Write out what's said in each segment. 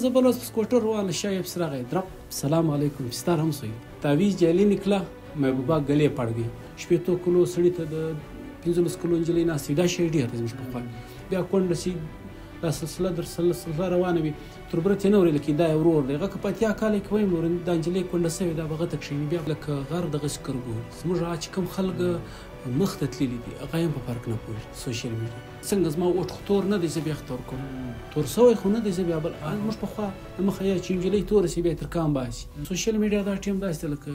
زه بل ورځ په سکوټر روان شاه یې پسې راغی درب سلام علیکم ستار هم سوی تعویز جعلي نکله محبوبه ګلې پړ گئی 15 کلو سړي ته د 15 کلو نجلۍ ناستې دا شی ډېر دی زموږ پخوا بیا کونډه سي دا سلسله در سلسله روانه وي تر برت یې نه اورېدل کېږي دا یې ورور دی هغه که په اتیا کاله کې ویل نور دا نجلۍ کونډه سوې ده به غته کښېني بیا لکه غر دغسې کرګوري زموږ هغه چې کوم خلک مخ ته تللي دي هغه هم په فرق نه پوهېږي سوشل میډیا څنګه زما اوټ خو تور نه دی زه بیا تور کوم تور سوی خو نه دی زه بیا بل موږ پخوا د مخه یا چې نجلۍ توره سي بیا تر کام باسي سوشل میډیا دا ټیم داسې دی لکه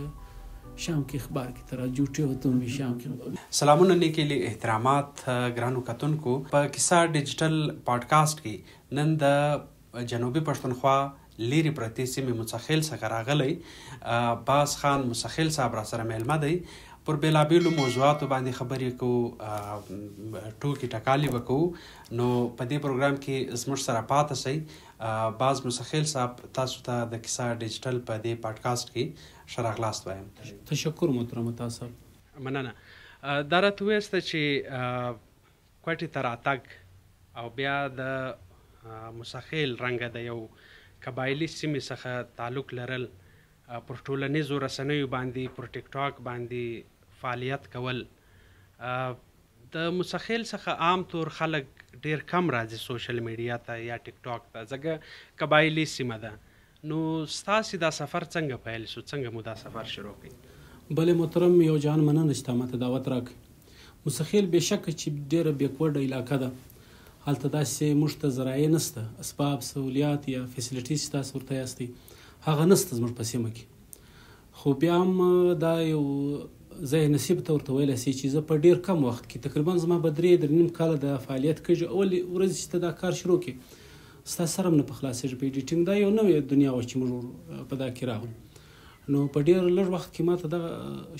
شام کی اخبار کی طرح جھوٹے ہوتے ہیں شام کی. سلامونه نیکی لی احترامات ګرانو کتونکو په کیسه ډیجیټل پادکاسټ کې نن د جنوبي پښتونخوا لیري پرتې سیمې مسخیل څخه راغلی باز خان مسخیل صاحب را سره میلمه دی پر بیلابیلو موضوعاتو باندې خبرې کوو ټوکې ټکالې به کوو نو په دې پروګرام کې زموږ سره پاته سئ باز مسخیل صاحب تاسو ته د کیسه ډیجیټل په دې پادکاسټ کې ښه راغلاست وایم. تشکر محترم تاسو مننه دا راته ووایاست چې کوټې ته راتګ او بیا د مسخیل رنګه د یو قبایلي سیمې څخه تعلق لرل پر ټولنیزو رسنیو باندې پر ټیک ټاک باندې فعالیت کول د مسخیل څخه عام طور خلک ډیر کم راځي سوشل میډیا ته یا ټیک ټاک ته ځکه قبایلي سیمه ده نو ستاسې دا سفر څنګه پیل شو څنګه مو دا سفر شروع کړئ؟ بله محترم یو جان مننه چې تا ماته دعوت راکړئ مسخیل بېشکه چې ډېره بیکورډه علاقه ده هلته داسې موږ ته ذرایع نشته اسباب سهولیات یا فیسیلیټیز چې تاسو ورته یاستئ هغه نشته زموږ په سیمه کې خو بیا هم دا یو ځای نصیب ته ورته ویلی سي چې زه په ډېر کم وخت کې تقریبا زما به 3.5 کاله د فعالیت کېږي اول ورځ چې ته دا کار شروع کړې ستا سره هم نه په خلاصېږي په ایډیټینګ دا یو نوې دنیا وه چې موږ په دا کې راغلو نو په ډېر لږ وخت کې ما ته دغه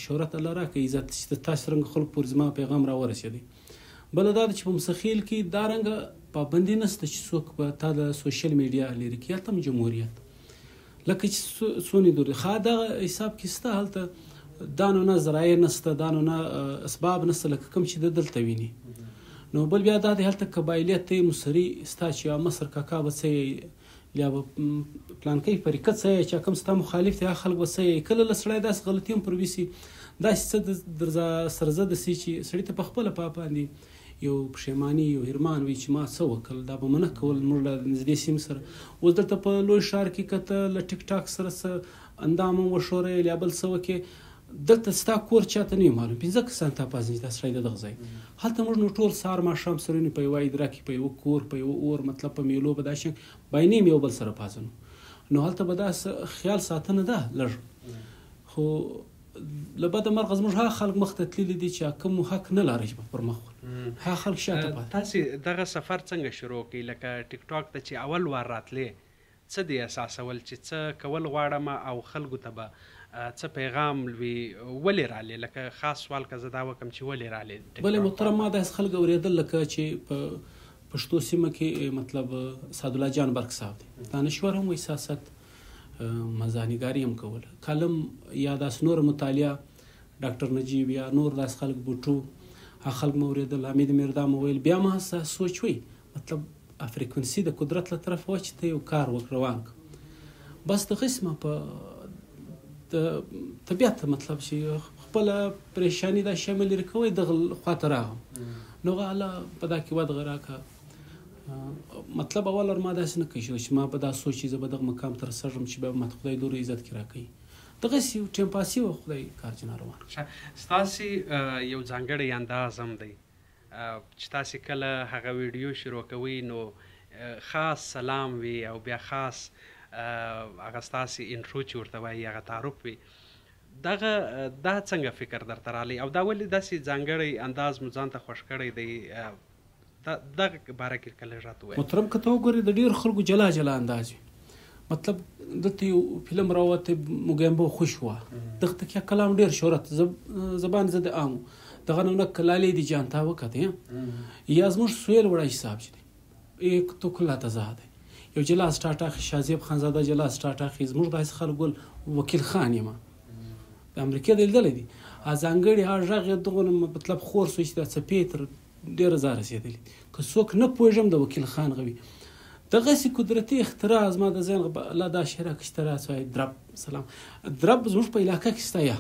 شهرت الله راکړه عزت چې تاسو څرنګه خلکو پورې زما پیغام راورسېدی بله دا ده چې په مسخیل کې دا رنګه پابندي نشته چې څوک به تا د سوشل میډیا لرې کړي هلته هم جمهوریت لکه چې څونې دور ښه دغه حساب کې شته هلته دا نو نه ذرایع نشته دا نو نه اسباب نشته لکه کوم چې د دلته ویني نو بل بیا دا دی هلته قبایلیت ته مصري ستا چې یا مصر کاکا به څه یې یا به پلانکۍ فریقه څه یې چې کوم ستا مخالف دی هغه خلک به څه یې کله له سړی داسې غلطي هم پر ویسي داسې څه در سره زده سي چې سړي ته په خپله باندې یو پښیماني یو هرمان وي چې ما څه وکړل دا به مه نه کول موږ له نږدې سیمې سره اوس دلته په لوی ښار کې که ته له ټیک ټاک سره څه اندام هم وښورئ یا بل څه وکړې دلته ستا کور چاته نه وي معلوم 15 کسان تا پازني دا سړی د دغه ځای هلته موږ نو ټول سهار ماښام سره ونیو په یوه اداره کې په یوه کور په یوه اور مطلب په میلو به دا شی باینیم یو بل سره پازنو نو هلته به دا خیال ساتنه ده لږ خو له بده مرغه زموږ هغه خلک مخ ته تللي دي چې کوم حق نه لري چې پر مخ هغه خلک شاته پاتې تاسې دغه سفر څنګه شروع کړئ لکه ټیک ټاک ته چې اول وار راتلې څه دې اساسول چې څه کول غواړم او خلکو ته به څه پیغام وي ولې رالې لکه خاص سوال که زه دا وکړم چې ولې رالې بلې محترم ما داسې خلک اورېدل لکه چې په پښتو سیمه کې مطلب سعدالله جان برق صاحب دی دانشور هم وایي سیاست مزانګاري هم کول کالم یا داسې نور مطالعه ډاکټر نجیب یا نور داسې خلک بوټو هغه خلک مو اورېدل حمید میردا مو ویل بیا ما سوچ وی مطلب فریکونسي د قدرت له طرف و چې ته یو کار روان کړه بس د قسمه په د طبیعت مطلب چې خپله پریشاني دا شامل لرې کوئ دغه خواته راغم نو هغه الله په دا کې ودغه راکړه مطلب اول ما داسې نه کوي چې ما په دا سوچ چې زه به دغه مقام ته رسېږم چې بیا ماته خدای دومره عزت کې راکوي دغسې یو ټیم پاسي وه خدای کار چې ناروان ستاسې یو ځانګړی انداز هم دی چې تاسې کله هغه ویډیو شروع کوئ نو خاص سلام وي او بیا خاص هغه ستاسې انټرو چې ورته وایي هغه تعارف وي دغه دا څنګه فکر درته رالی او دا ولې داسې ځانګړی انداز مو ځان ته خوښ کړی دی دغه باره کې کله راته ووایي محترم که ته وګورې د ډېرو خلکو جلا جلا انداز وي مطلب دلته یو فلم راوتی موګیمبو خوش وه دغه تکیه کلام ډېر شهرت زبان زده عام دغه نه کلالی دی جان تا وکتې یا زموږ سویل وړی صاحب چې دی ایک تو کلا تزا دی یو جلاس ټاټا شازیب خانزاده جلاس ټاټا خې زموږ داسې خلک ول وکیل خان یم د امریکا د لیدلی دي ځانګړي هغه غږ یې دغه مطلب خور سو چې دا څپې تر ډېره ځای رسېدلي که څوک نه پوهېږم د وکیل خان غوي دغسې قدرتي اختراع زما د ذهن الله دا شعر اختراع شوی درب سلام درب زموږ په علاقه کې شته یا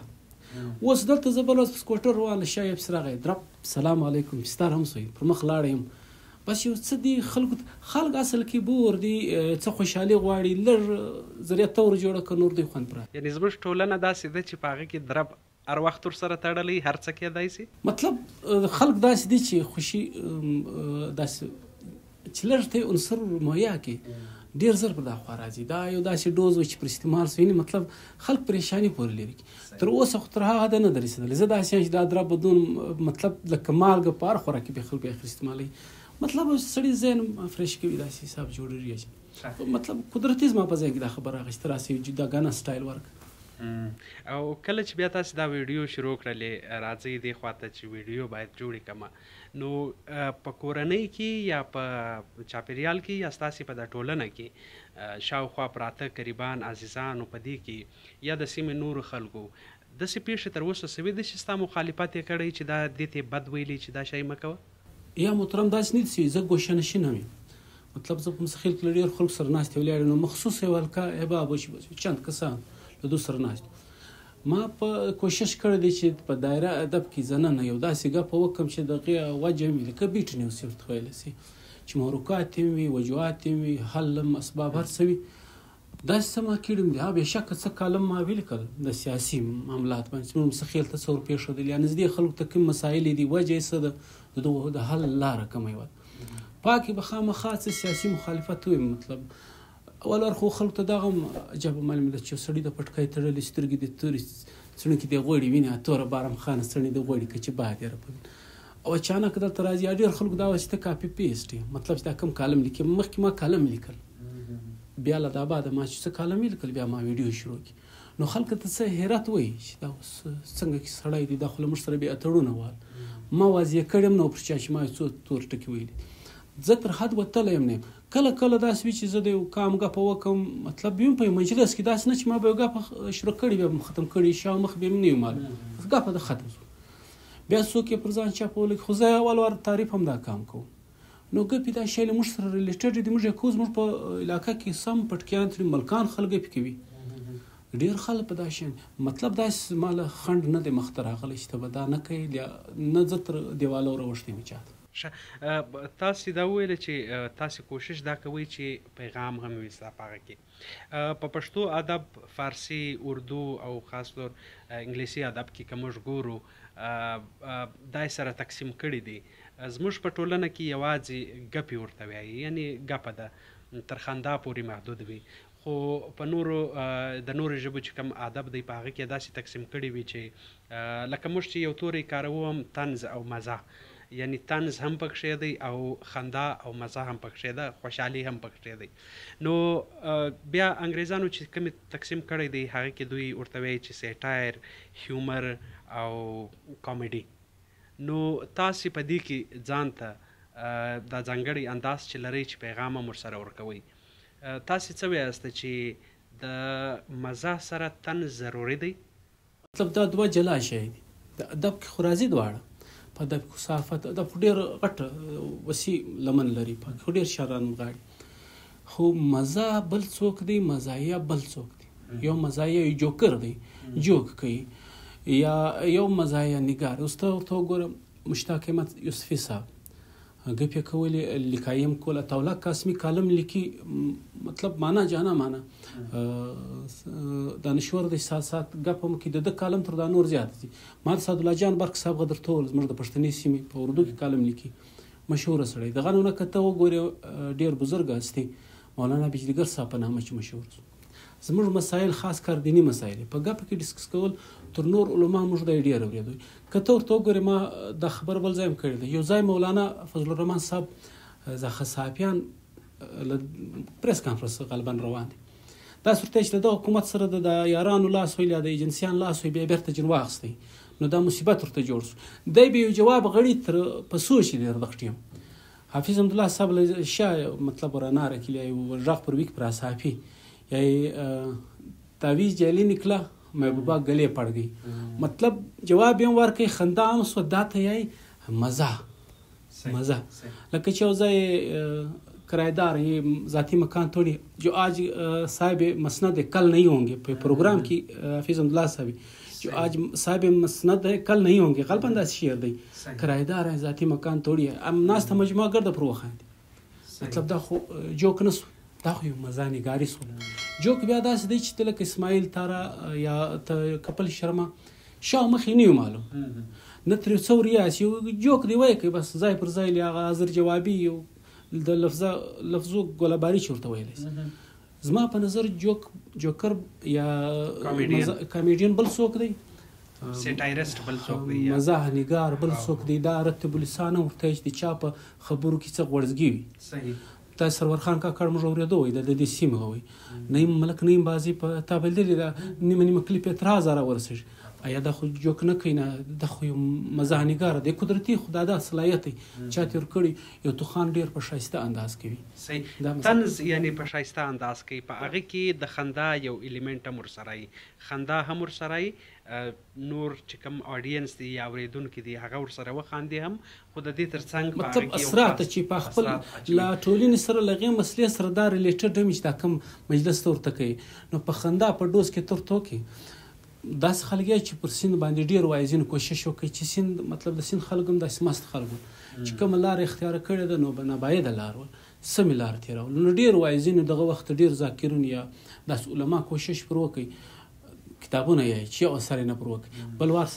اوس دلته زه بل ورځ په سکوټر روان شای پسې راغی درب سلام علیکم ستار هم سوی پر مخ لاړ یم بس یو څه دي خلک اصل کې بور دي څه خوشحالي غواړي لږ ذریعه تور جوړه که نور دوی خوند پر یعنې زموږ ټولنه داسې ده چې په هغه کې درب هر وخت ورسره تړلی هر څه کېدای شي مطلب خلک داسې دي چې خوشي داسې چې لږ ته عنصر مهیا کې ډېر زر پر دا خوا راځي دا یو داسې ډوز و چې پر استعمال شوی مطلب خلک پریشاني پورې لري تر اوسه خو تر هغه حده نه ده رسېدلې زه داسې یم چې دا درب بدون مطلب لکه مالګه په هر خوراک کې به خلک یې استعمالوي مطلب سړي ذهن فرش کوي داسې حساب جوړوي مطلب قدرتي زما په ځای کې دا خبره اخیسته راسي دا ګانا سټایل ورک او کله چې بیا تاسو دا ویډیو شروع کړلې راځئ دې خواته چې ویډیو باید جوړې کړم نو په کورنۍ کې یا په چاپیریال کې یا ستاسې په دا ټولنه کې شاوخوا پراته قریبان عزیزانو په دې کې یا د سیمې نورو خلکو داسې پیښې تر اوسه سوي دي چې ستا مخالفت یې کړی چې دا دې ته بد ویلي چې دا شی مه کوه یا محترم داسې نه دي زه ګوشه نشین هم مطلب زه په مستخیل کې له ډېر خلکو سره ناستې ولاړې نو مخصوص یو هلکه حباب وشي چند کسان له دو سره ناست ما په کوشش کړی دی چې په دایره ادب کې زننه یو داسې ګپ وکړم چې د هغې وجه مې لکه بیټ نیوز ورته ویلی شي چې محرکات یې وي وجوهات یې وي حل اسباب هر څه وي داسې څه ما کړي دي بېشکه څه کالم ما ولیکل د سیاسي معاملات باندې چې موږ مستقیل تصور پرېښودل یا نږدې خلکو ته کوم مسایل دي وجه یې څه ده د دغو د حل لاره کومه یوه پاکې به خامخا څه سیاسي مخالفت وي مطلب اول ورخو خلکو ته دغه عجبه معلومه ده چې سړي د پټکای تړلې سترګې د تورې څڼکې د غوړي وینې توره بارم خانه څڼې د غوړي که چې باد یې رپوي او اچانک دلته راځي ډېر خلکو دا وایي چې ته کاپي پیسټ یې مطلب چې دا کوم کالم لیکي مخکې ما کالم لیکل بیا له دا بعده ما چې څه کالم لیکل بیا ما ویډیو شروع کړي نو خلکو ته څه حیرت وایي چې دا اوس څنګه کې سړی دی دا خو له موږ سره بیا اتړونه وال ما واضح کړی یم نو پر چا چې ما څو تور ټکي ویلي زه تر حد وتلی یم نه کله کله داسې وي چې زه د یو کام ګپه وکړم مطلب یم په مجلس کې داسې نه چې ما به یو ګپه شروع کړې بیا به ختم کړي شا مخ به مې نه وي معلوم ګپه د ختم شو بیا څوک یې پر ځان چاپولی خو زه اول وار تعریف هم دا کام کوم نو ګپې دا شی له موږ سره ریلیټډ دي موږ یې کوو زموږ په علاقه کې سم پټکیان ترې ملکان خلک ګپې کوي ډېر خلک په دا شی مطلب داسې ما له خنډ نه دی مخته راغلی چې ته به دا نه کوې نه زه تر دیواله وروښتې مې چاته تاسې دا وویله چې تاسې کوشش دا کوئ چې پیغام هم وي ستا په هغه کې په پښتو ادب فارسي اردو او خاص طور انګلیسي ادب کې که موږ ګورو دا یې سره تقسیم کړي دي زموږ په ټولنه کې یوازې ګپې ورته وایي یعنې ګپه ده تر خندا پورې محدود وي خو په نورو د نورو ژبو چې کوم ادب دی په هغه کې داسې تقسیم کړي وي چې لکه موږ چې یو توری کاروو هم طنز او مزاح یعنی طنز هم پکښې دی او خندا او مزه هم پکښې ده خوشحالي هم پکښې دی نو بیا انګریزانو چې کومې تقسیم کړی دی هغه کې دوی ورته وایي چې سیټایر هیومر او کامیډي نو تاسې په دې کې ځان ته دا ځانګړی انداز چې لرئ چې پیغام هم ورسره ورکوئ تاسې څه وایاست چې د مزه سره طنز ضروري دی مطلب دا دوه جلا شی دي د ادب کې خو راځي دواړه په ادب کې صحافت ادب خو ډېر غټ وسیع لمن لري په خو ډېر شیان غواړي خو مزه بل څوک دی مزاحیه بل څوک دی یو مزاحیه یو جوکر دی جوک کوي یا یو مزاحیه نګار اوس ته ورته وګورم مشتاق احمد یوسفي صاحب ګپې کولې لیکایم کول اتاوله قاسمي کالم لیکي مطلب معنا جانا معنا دانشور د احساسات ګپ هم کې د کالم تر دا نور زیات دي ما د سعدالله جان برق صاحب غدر ټول زموږ د پښتني سیمې په اردو کې کالم لیکي مشهور سړی دغه نو کته وګوري ډیر بزرګ استی مولانا بجلیګر صاحب په نامه چې مشهور زموږ مسایل خاص کار دینی مسایل په ګپ کې ډیسکس کول تر نور علما موږ د ډیر اوریدو کته ورته وګوري ما د خبر بل ځای کړی دی یو ځای مولانا فضل الرحمن صاحب زخه صحافیان پریس کانفرنس غالبا روان دي دا صورت چې د حکومت سره د یارانو لاس ویل د ایجنسیان لاس وی به بیرته جن واغستي نو دا مصیبت ورته جوړ شو دی به یو جواب غړي تر په سوچ دی دغټیم حافظ حمد الله صاحب له شای مطلب ورانه کلی او ژغ پر ویک پر صحافي یعنی تعویز جیلی نکلا محبوبہ گلے پڑ گئی مطلب جواب یې ورکړي خندا هم سو دا ته یې مزه لکه چې یو ځای किराएदार हैं, ये ज़ाती मकान थोड़ी जो आज साहिब मसनद है कल नहीं होंगे, प्रोग्राम की हाफिज़ अब्दुल्ला साहब जो आज साहिब मसनद है कल नहीं होंगे, गलबन दास शेर दी किराएदार हैं, ज़ाती मकान थोड़ी है अब नास था मजमुआ गर्द पर वखान मतलब दा खो जोक नस دا خو یو مزه نګاري سول جوک بیا داسې دی چې تلک اسماعیل تارا یا کپل شرما شاو مخې نه معلوم نه تر څو ریاس یو جوک دی وای کوي بس ځای پر ځای لی حاضر جوابي یو د لفظو ګولباري چورته ویل زما په نظر جوکر یا کامیډین بل څوک دی سیټایرست بل څوک دی مزاح نګار بل څوک دی دا رتب لسانه ورته چې چا په خبرو کې څه غوړزګي وي صحیح تا سرور خان کاکړ موږ اورېدو وای د دې سیمه وای نیم ملک نیم بازی په تابل دی دا نیمه کلیپ اعتراض را ورسېږي ایا دا خو جوک نه کوي نه د خو مزاح نګار دی قدرتي خدا دا صلاحیت چا تیر کړي یو توخان ډیر په شایسته انداز کوي صحیح طنز یعنی په شایسته انداز کوي په هغه کې د خندا یو الیمنٹ هم ورسره خندا هم ورسره نور چې کوم اډینس دی یا اوریدونکو دی هغه ورسره وخاندي هم خو د دې ترڅنګ مطلب اسرات چې په خپل لا ټولنې سره لغې مسلې سره دا ریلیټډ هم چې دا کوم مجلس ته ورته کوي نو په خندا په ډوز کې ترته کې داس خلک چې پر سین باندې ډیر وایزین کوشش وکړي چې سین مطلب د سین خلک هم داسې مست خلک چې کوم لار اختیار کړي ده نو نه باید لار سمې لار تیرول نو ډیر وایزین دغه وخت ډیر ذاکرون یا داس علما کوشش پر وکړي کتابونه یې چې اثر نه پروک بل وار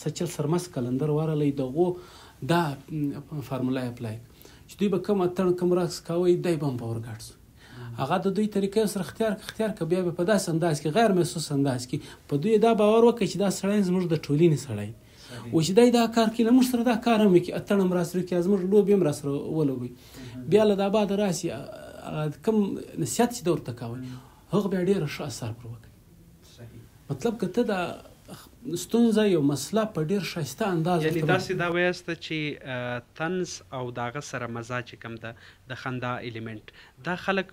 سچل سرمس کلندر وارلې دغه دا فارمولا اپلای چې دوی به کوم اتن کوم راکس کوي دای بم پاور ګارډز هغه د دوی طریقې سره اختیار کوي بیا په داس انداز کې غیر محسوس انداز کې په دوی دا باور وکړي چې دا سړی زموږ د ټولینې سړی او چې دا کار کې لمر سره دا کار هم کې اتن هم راسره کې زموږ لوبي هم راسره ولوي بیا له دا بعد راسي کوم نصیحت چې دور تکاوي هغه بیا ډیر ښه اثر پروک مطلب کته دا ستونزه یو مسله په ډیر شایسته انداز یعنی داسې دا وایست چې طنز او داغه سره مزاج کم ده د خندا الیمنٹ دا خلک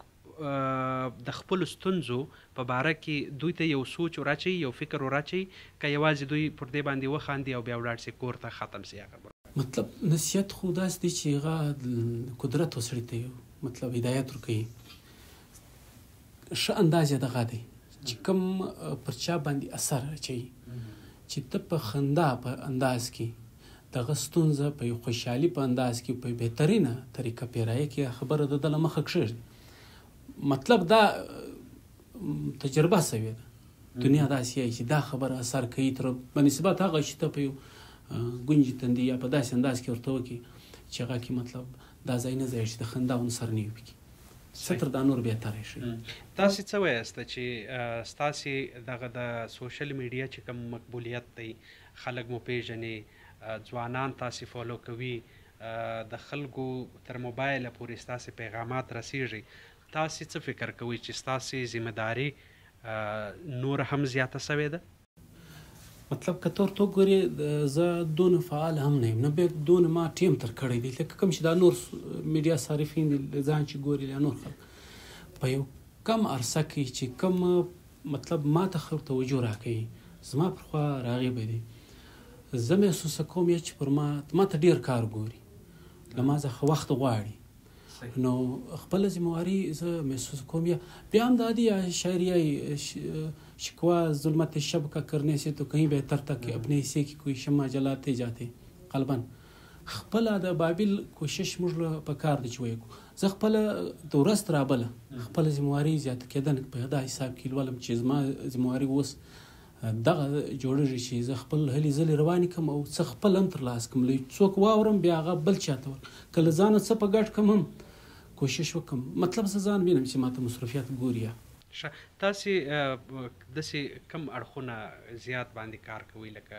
د خپل ستونزو په باره کې دوی ته یو سوچ وراچي یو فکر وراچي که یوازې دوی پر دې باندې وخاندي او بیا ولاړ سي کور ته ختم سي هغه مطلب نصیحت خو داسې دی چې هغه قدرت وسړي ته مطلب هدایت ورکوي ښه انداز یې دغه دی چې کوم پر چا باندې اثر اچوي چې ته په خندا په انداز کې دغه ستونزه په یو خوشحالي په انداز کې په بهترینه طریقه پیرایي کې خبره د دله مخه کښېږدي مطلب دا تجربه سوې ده دنیا داسې چې دا خبره اثر کوي تر بنسبت هغه چې ته په یو ګونجې تندي یا په داسې انداز کې ورته وکړي چې هغه کې مطلب دا ځای نه ځای چې د خندا عنصر نه وي پکې ستر دا نور بهتره شي تاسې څه وایست چې ستاسې دغه د سوشل میډیا چې کوم مقبولیت دی خلک مو پیژنې ځوانان تاسې فالو کوي د خلکو تر موبایله پورې ستاسې پیغامات رسیږي تاسې څه فکر کوئ چې ستاسې ذمهداري نور هم زیاته سوې ده مطلب که تور تو ګورې زه دونه فعال هم نه یم نه به دونه ما ټیم تر کړی دی لکه کوم چې دا نور میډیا صارفین دي ځان چې ګوري یا نور خلک په یو کم عرصه کې چې کوم مطلب ما ته خلک توجه راکوي زما پر خوا راغیبه دي زه محسوسه کوم چې پر ما ته ډېر کار ګوري له ما څخه وخت غواړي نو خپل ذمہواری زه محسوس کوم بیا هم دا دی شاعری شکوا ظلمت شب کا کرنے سے تو کہیں بہتر تھا کہ اپنے حصے کی کوئی شمع جلاتے جاتے قلباً خپل د بابل کوشش موږ په کار دی چې وایو زه خپل د ورځ تر بله خپل ذمہواری زیات کېدن په دا حساب کې ولم چې زما ذمہواری اوس دغه جوړېږي چې زه خپل هلې ځلې روانې کړم او څه خپل هم ترلاسه کړم څوک واورم بیا هغه بل چاته کله ځانه څه په ګډ کړم هم کوشش وکم مطلب زه ځان وینم چې ماته مصروفیت ګوري تاسې داسې کم اړخونه زیات باندې کار کوئ لکه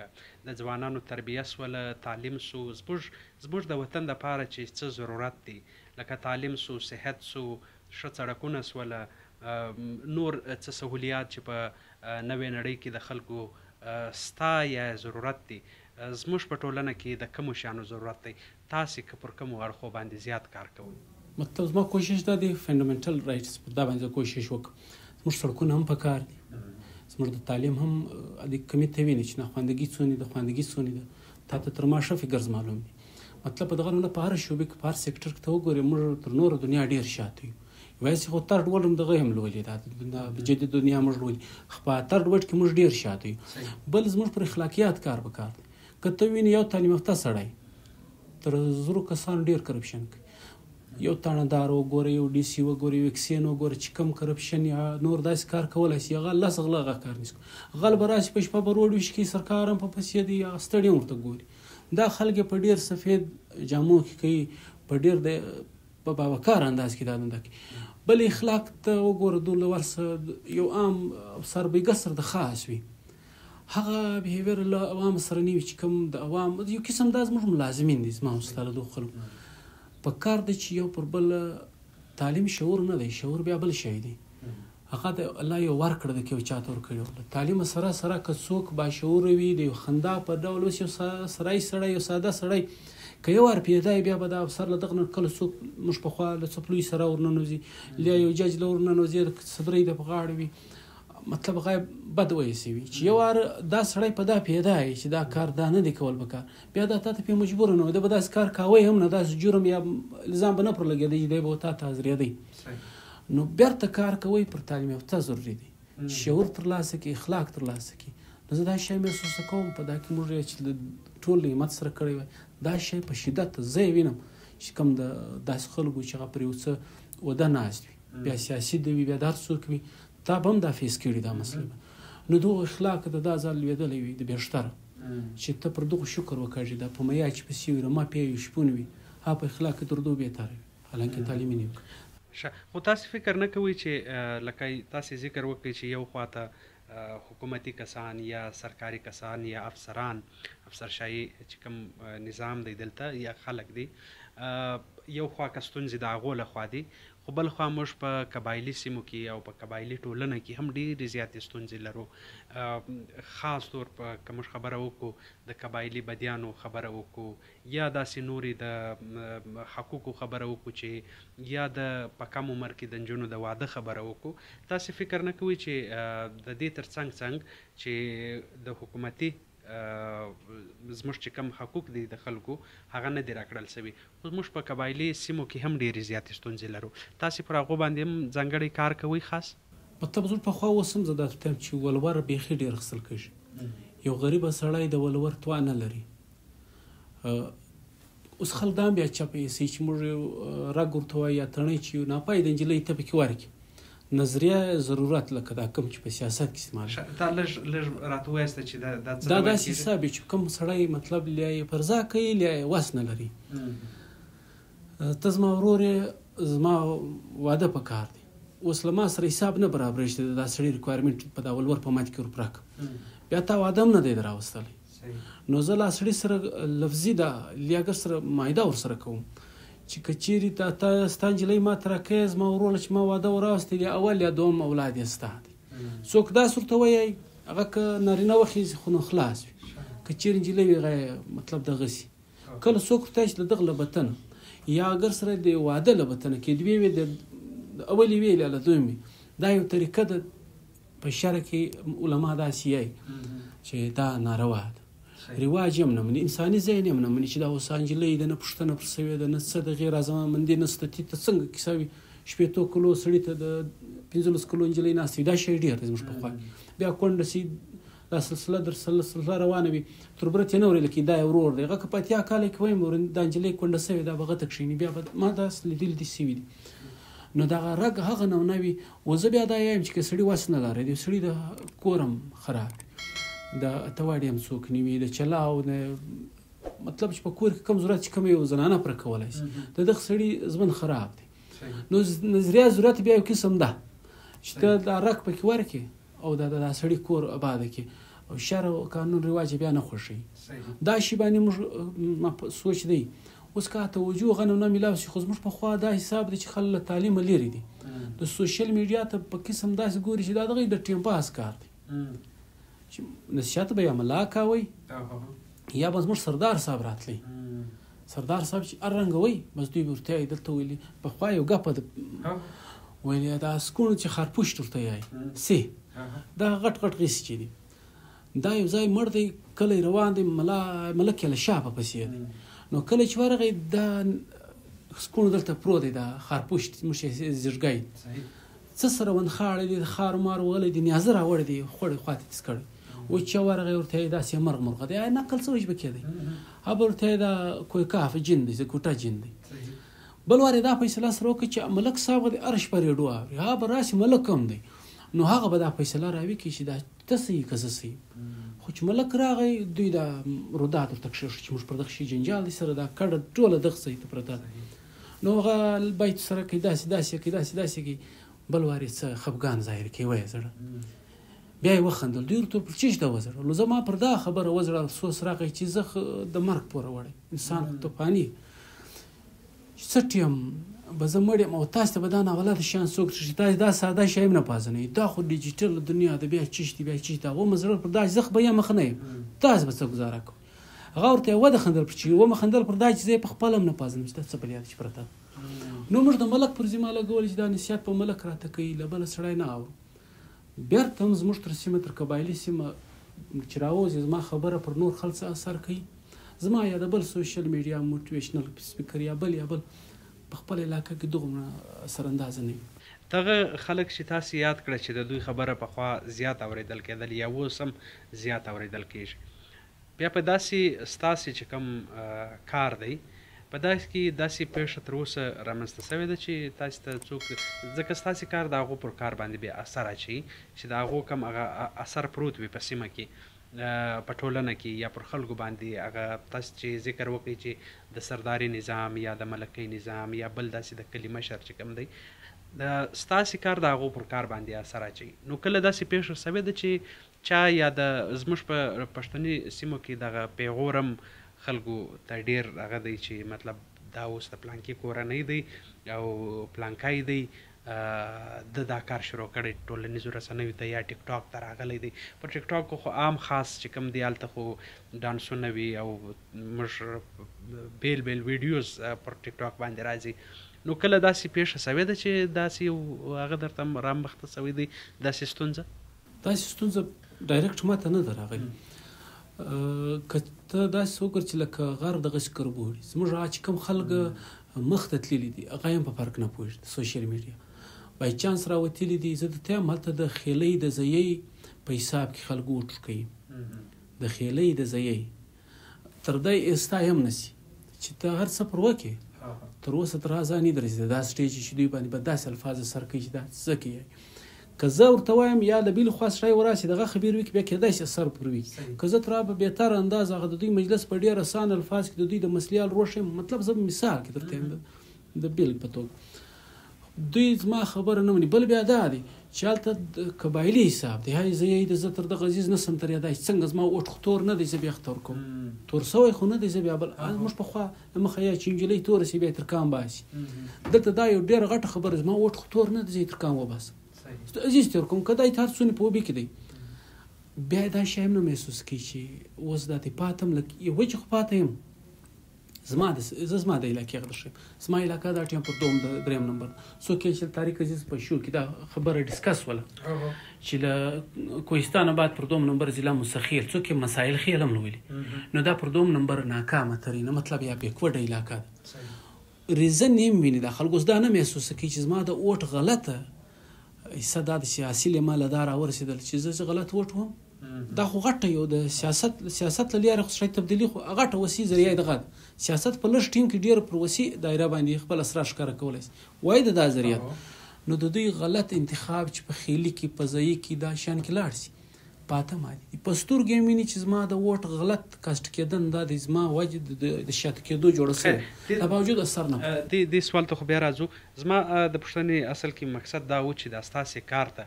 د ځوانانو تربیه سوله تعلیم سو زموږ د وطن دپاره چې څه ضرورت دی لکه تعلیم سو صحت سو ښه سړکونه سوله نور څه سهولیات چې په نوې نړۍ کې د خلکو ستا یا ضرورت دی زموږ په ټولنه کې د کومو شیانو ضرورت دی تاسې که پر کومو اړخو باندې زیات کار کوئ مطلب زما کوشش دا دی فنډامنټل رایټس پر دا باندې کوشش وکړم زموږ سړکونه هم پکار دي زموږ د تعلیم هم د کمی ته ویني چې ناخواندګي څونه د خواندګي څونه ده تا ته تر ما ښه فګرز معلوم دي مطلب په دغه نه په هر شوبې کې په هر سیکټر کې ته وګورې موږ تر نورو دنیا ډېر شاته یو. وایسې خو ترډ ورډ هم دغه هم لولي دا جدید دنیا موږ لولي خو په ترډ ورډ کې موږ ډېر شاته یو. بل زموږ پر اخلاقیات کار وکړ که ته وینې یو تعلیم یافته سړی تر زرو کسان ډېر کرپشن کوي. یو تاڼهدار وګوره یو ډي سي وګوره یو اکسین وګوره چې کم کرپشن یا نور داسې کار کولی شي هغه لس غله هغه کار نشي غل به راشي په شپه به روډ ویش کړي سرکار هم په پسې دی هغه ستړي هم ورته ګوري. دا خلک په ډېر سفید جامو کې کوي په ډېر د په باوقار انداز کې دا دنده کوي. بل اخلاق ته وګوره دوله ورسه یو عام سربیګه سره د خاص وي هغه بیهیویر له عوام سره نه وي چې کوم د عوام یو قسم دا زموږ ملازمین دي زما استاد دغه خلکو په کار دی چې یو پر بل تعلیم شعور نه دی شعور بیا بل شی دی هغه د الله یو ورکړه د کې چاته ورکړي تعلیم سره سره که څوک باشعور وي د خندا په ډول اوس یو سړی یو ساده سړی که یو ور پیدا بیا به د افسر له دغه کله څوک موږ په خوا له څپلوي سره ورننوځي یا یو جج له ورننوځي صدرۍ د په غاړه وي مطلب غایب بد وایسي وي چې یو وار دا سړی په دا پیدا وي چې دا کار دا نه دی کول پکار بیا دا ته په مجبور نه وي دا به داسې کار کوی هم نه داسې جرم یا الزام به نه پر لګېدی دی به تا حاضرېدی نو بیرته کار کوئ پر تعلیم یافته ضروري دی شعور ترلاسه کړي اخلاق ترلاسه کړي. نو زه دا شی محسوسه کوم په دا کې موږ چې ټول نعمت سره کړی وای دا شی په شدت زه یې وینم چې کوم د داسې خلکو چې هغه پر یو څه وده ناست وي بیا سیاسي دی وي بیا دا هر څوک وي تا به هم دا فیس کړي دا مسله نو دغه اخلاق د دا ځل لوېدلی وي د بیشتره چې ته پر دغه شکر وکړې دا په میا چې پسې وي رما پې وي شپون وي هغه په اخلاق کې تر دو بهتره وي حالانکه تعلیمي نه وي. خو تاسو فکر نه کوئ چې لکه تاسو ذکر وکړئ چې یو خواته حکومتي کسان یا سرکاري کسان یا افسرشاهي چې کوم نظام دی دلته یا خلک دی یو خوا که ستونزې د هغو له خوا دي خو بل خوا موږ په قبایلي سیمو کې او په قبایلي ټولنه کې هم ډېرې زیاتې ستونزې لرو. خاص طور په که موږ خبره وکړو د قبایلي بدیانو خبره وکړو یا داسې نورې د حقوقو خبره وکړو چې یا د په کم عمر کې د نجونو د واده خبره وکړو تاسې فکر نه کوئ چې د دې تر څنګ چې د حکومتي زموږ چې کوم حقوق دي د خلکو هغه نه دي راکړل سوي خو موږ په قبایلي سیمو کې هم ډېرې زیاتې ستونزې لرو تاسې پر هغو باندې هم ځانګړی کار کوئ خاص مطلب زه پخوا اوس هم زه داسې ټایم چې ولور بیخي ډېر اخیستل کېږي یو غریبه سړی د ولور توان نه لري اوس خلک دا هم بیا چپ ایسي چې موږ یو رګ ورته وایي یا تڼۍ چې یو ناپای د نجلۍ ته پکې ورکړي نظریه ضرورت لکه دا کوم چې په سیاست کې استعمال دا لږ راته ووایاست چې دا داسې حساب چې کوم سړی مطلب lia یې پرځا کوي lia یې وس نه لري ته زما ورور زما واده په کار دی اوس له ما سره حساب نه برابرېږي چې دا سړی ریکوایرمنټ په دا ولور په مات کې ورپراک بیا تا واده هم نه دی راوستلی نو زه لا سړي سره لفظي دا لیاګر سره معاهده ورسره کوم چې که چیرې تا ستا نجلۍ ما ته راکوې زما وروره چې ما واده وراوستی یا اول یا دوم اولاد یې ستا دی څوک داسې ورته وایي هغه که نارینه وخیږي خو نو خلاص وي که چیرې نجلۍ وي هغه مطلب دغسې کله څوک ورته وایي چې د دغه له بطنه یا اگر سره د واده له بطنه کې دوې وي د اولې وي یا له دویم وي دا یو طریقه ده په شرع کې علما داسې یایي چې دا ناروا ده رواج هم نه مني انساني ذهن هم نه مني چې دا اوس نجلۍ ده نه پوښتنه پر سوې ده نه څه د غیر ازمامندي نسته ته څنګه کیسه وي شپېتو کلو سړي ته د 15 کلو نجلۍ ناستې وي دا شی ډېر دی زموږ پخوا بیا کونډه سي دا سلسله روانه وي تر برت یې نه اورېدل کېږي دا یې ورور دی هغه که په 80 کاله کې وایم دا نجلۍ کونډه سوې ده به هغه ته کښېني بیا به ما داسې لیدلي دي سوي دي نو دغه رګ هغه نمونه وي و زه بیا دا یم چې که سړي وس نه لري د سړي د کور هم خراب د اتواړي هم څوک نه وي د چلاو د مطلب چې په کور کې کوم ضرورت چې کوم یو زنانه پر کولی شي د دغه سړي ژوند خراب دی نو نظریه ضرورت بیا یو قسم ده چې ته دا رګ پکې ورکړې او دا سړي کور آباده کړې او شرع او قانون رواج بیا نه خوښوي دا شی باندې موږ سوچ دی اوس که توجه غنم نه میلاو شي خو زموږ پخوا دا حساب دی چې خلک له تعلیمه لرې دي د سوشل میډیا ته په قسم داسې ګوري چې دا دغه د ټیم پاس کار دی چې نصیحت به یا ملا کوئ یا به زموږ سردار صاحب راتلی سردار صاحب چې هر رنګه وایي بس دوی به ورته وایي دلته ویلي پخوا یو ګپه ده ویلي دا سکوڼ چې خرپوشت ورته وایي سي دا غټ غټ غیسې چې دي دا یو ځای مړ دی کلی روان دی ملک یې له شا په پسې دی نو کله چې ورغی دا سکون دلته پروت دی دا خارپوش موږ یې زیږګی څه سره ونخاړی دی خار مار وغلی دی نیازه راوړی دی خوړی خواته تیز کړی و چې ورغی ورته یې داسې مرغ مرغه دی نقل څه وجبه کېدی هغه ورته یې دا کوی کاف جن دی کوټه جن دی بل وار دا فیصله سره وکړه چې ملک صاحب د ارش پر ریډو اوري هغه به راسي ملک هم دی نو هغه به دا فیصله راوي کې چې دا ته صحیح که زه صحیح خو چې ملک راغی دوی دا رودات ورته کښېښ چې موږ پر دغه شي جنجال دی سره دا کډه ټوله دغه صحیح ته پرته ده نو هغه بیت سره کوي داسې داسې کوي داسې داسې کوي بل وار یې څه خفګان ظاهر کوي وایه زړه بیا یې وخندل دوی ورته پر چیش ده وزړل نو زما پر دا خبره وزړه افسوس راغی چې زه د مرګ پورې وړی انسان طوفاني څټ یم به زه مړ یم او تاسو ته به دا ناولده شیان څوک چې تاسو دا ساده شی هم نه پېژنئ دا خو ډیجیټل دنیا ده بیا چیش دي بیا چیش ده هغه مې زړه پر دا چې زه خو به یم مخ نه یم تاسو به څه ګزاره کوئ هغه ورته یې وخندل چې ومې خندل پر دا چې زه یې په خپله هم نه پېژنم چې دا څه بل یاد چې پرته نو موږ د ملک پر ذمه لګولې چې دا نصیحت په ملک راته کوي له بله سړی نه اورو بیرته هم زموږ تر سیمه تر قبایلي سیمه چې راوځي زما خبره پر نور خلک څه اثر کوي زما یا د بل سوشل میډیا موټیویشنل سپیکر یا بل په خپل علاقه کې دومره اثراندازه نه وي دغه خلک چې تاسو یاد کړه چې د دوی خبره پخوا زیات اورېدل کېدل یا اوس هم زیات اورېدل کېږي بیا په داسې ستاسې چې کوم کار دی په داسې کې داسې پیښه تر اوسه رامنځته شوې ده چې تاسو ته څوک ځکه ستاسې کار د هغو پر کار باندې بیا اثر اچوي چې د هغو کوم هغه اثر پروت وي په سیمه کې په ټولنه کې یا پر خلکو باندې هغه تاسو چې ذکر وکړئ چې د سرداري نظام یا د ملکۍ نظام یا بل داسې د کلي مشر چې کوم دی د ستاسې کار د هغو پر کار باندې اثر اچوي نو کله داسې پیښه شوې ده چې چا یا د زموږ په پښتني سیمو کې دغه پیغور هم خلکو ته ډېر هغه دی چې مطلب دا اوس د پلانکي کورنۍ دی او پلانکی دی دا کار شروع کړی ټولنیزو رسنیو ته یا ټیک ټاک ته راغلی دی په ټیک ټاک خو عام خاص چې کوم دی هلته خو ډانسونه وي او موږ بیل بیل ویډیوز پر ټیک ټاک باندې راځي نو کله داسې پیښه شوې ده چې داسې هغه درته رامخته شوی دی داسې ستونزه ډایرکټ ماته نه ده راغلې که ته داسې وکړ چې لکه غر دغسې کربوړي زموږ هغه چې کوم خلک مخ ته تللي دي هغه هم په فرق نه پوهېږي د سوشل میډیا بای چانس راوتلي دي زه درته یم هلته د خیلۍ د زیۍ په حساب کې خلک ووټ کوي د خیلۍ د زیۍ تر دی ایستا هم نشي چې ته هر څه پر وکړې تر اوسه تر هغه ځای نه درېږي دا سټیج چې دوی باندې به داسې الفاظ سر کوي چې دا څه کوي که زه ورته وایم یا له بېل خوا سړی وراسي دغه خبر وي بیا کېدای شي اثر پر وي که زه تر هغه بهتره انداز هغه د دوی مجلس په ډېر اسان الفاظ کې د دوی د مسلې حل روښیم مطلب زه مثال کې درته یم د بېلګې په توګه دوی زما خبره نه مني بل بیا دا دی چې هلته د قبایلي حساب دی هی زه یې د زه تر دغه عزیز نسم تر یادای څنګه زما اوټ خو تور نه دی زه بیا تور کوم تور سوی خو نه دی زه بیا بل موږ پخوا له مخه یا چې نجلۍ توره سي بیا تر کام باسي دلته دا یو ډېره غټه خبره زما اوټ خو تور نه دی زه تر کام وباسم عزیز تور کوم که دا یې هر څونه په وبې کې دی بیا دا شی هم نه محسوس کوي چې اوس دا دی پاته م لکه یو وجه خو پاته یم زما د علاقې غږ شم زما علاقه دا ټیم پر دوم دریم نمبر څوک یې چې طارق عزیز په شو کې دا خبره ډسکس وله چې له کوهستان بعد پر دوم نمبر ضلع مسخیل څوک یې مسایل خیل هم ویلي نو دا پر دوم نمبر ناکامه ترینه مطلب یا بیکورډ علاقه ده ریزن یې ویني دا خلک اوس دا نه محسوس کوي چې زما د اوټ غلطه حصه دا د سیاسي لیماله دا راورسېدل چې زه غلط ووټ وم دا خو غټه یو د سیاست له لارې خو سړی تبدیلي خو غټه وسیع ذریعه دغه سیاست په لږ ټیم کې ډېر پر وسیع دایره باندې خپل اسرار ښکاره کولی شي وایي دا ذریعه نو د دوی غلط انتخاب چې په خیلي کې په ځایي کې دا شان کې لاړ شي پاته مادي دي په سترګې یې ویني چې زما د ووټ غلط کاسټ کېدن دا د زما وجه د شاته کېدو جوړه شوې دا باوجود اثر نه دې سوال ته خو بیا راځو زما د پوښتنې اصل کې مقصد دا و چې دا ستاسې کار ته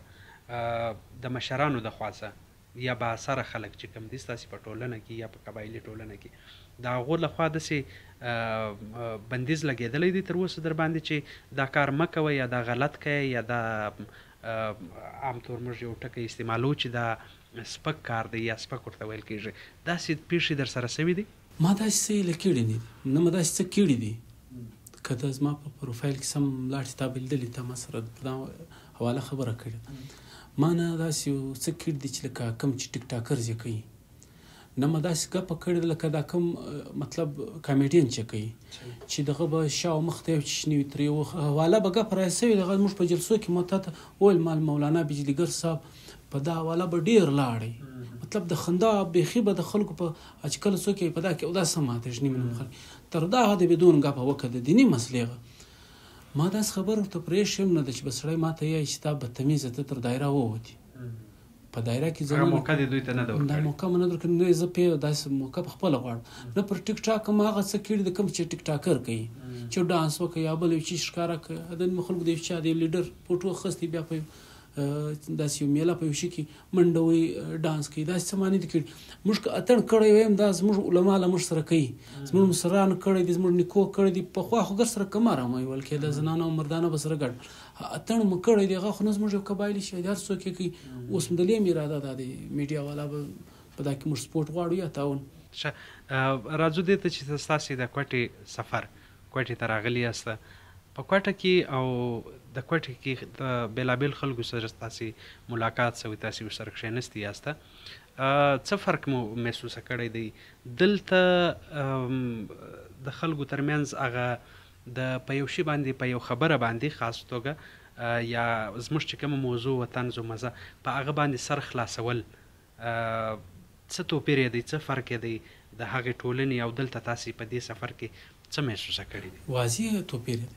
د مشرانو د خوا څه یا با اثره خلک چې کوم دي ستاسې په ټولنه کې یا په قبایلي ټولنه کې د هغو لخوا داسې بندیز لګېدلی دی تر اوسه در باندې چې دا کار مه کوئ یا دا غلط کوئ یا دا عام طور موږ یو ټکی استعمالو چې دا سپک کار دی یا سپک ورته ویل کېږي داسې پیښې در سره شوي دي ما داسې څه یې له کړي نه دي نه ما داسې څه کړي دي که ته زما په پروفایل کې سم لاړ چې تا بلدلي تا ما سره په دا حواله خبره کړې ما نه داسې یو څه کړي دي چې لکه کوم چې ټیک ټاکرز یې کوي نه ما داسې ګپه کړې ده لکه دا کوم مطلب کامیډین چې کوي چې دغه به شا او مخ ته یو چشني وي ترې حواله به ګپ رایه سوې دغه موږ په جلسو کې مو ته وویل مال مولانا بجلیګر صاحب په دا حواله به ډېر لاړی مطلب د خندا بیخي به د خلکو په چې کله څوک یې په دا کې اوداسه ماته ژني منم خلک تر دا حده بدون ګپه وکړه د دیني مسلې ما داس خبر ورته پرېښیم نه ده چې به سړی ما ته یایي چې تا بدتمیزه ته تر دایره ووتې په دایره کې هغه موقع دې دوی ته نه ده ورکړې دا موقع مې نه درکړې نه زه پې داسې موقع په خپله غواړم نه پر ټیک ټاک هم هغه څه کړي د کوم چې ټیک ټاکر کوي چې ډانس وکړي یا بل یو چیز ښکاره کړي د خلکو د یو چا د لیډر فوټو اخیستې بیا په داسې یو میله په یو شي کې منډه وي ډانس کوي داسې څه معنی دي کړي موږ که اتڼ کړی ویم دا زموږ علما له موږ سره کوي زموږ مشران کړی دي زموږ نیکو کړی دي پخوا خو ګر سره کمه رامایول کېده زنانه او مردانه به سره ګډ اتڼ مو کړی دی هغه خو نه زموږ یو قبایلي شی دی هر څوک یې کوي اوس هم د لیم اراده دا دی میډیا والا به په دا کې موږ سپورټ غواړو یا تعاون راځو دې ته چې ستاسې د کوټې سفر کوټې ته راغلي یاست په کوټه کې او د کوټې کې د بېلابېل خلکو سره ستاسې ملاقات شوی تاسې ورسره کښېنستي یاسته څه فرق مو محسوسه کړی دی دلته د خلکو ترمنځ هغه د په یو شي باندې په یو خبره باندې خاص توګه یا زموږ چې کومه موضوع و طنز و مزه په هغه باندې سر خلاصول څه توپیر دی څه فرق دی د هغې ټولنې او دلته تاسې په دې سفر کې څه محسوسه کړي دي واضح توپیر دی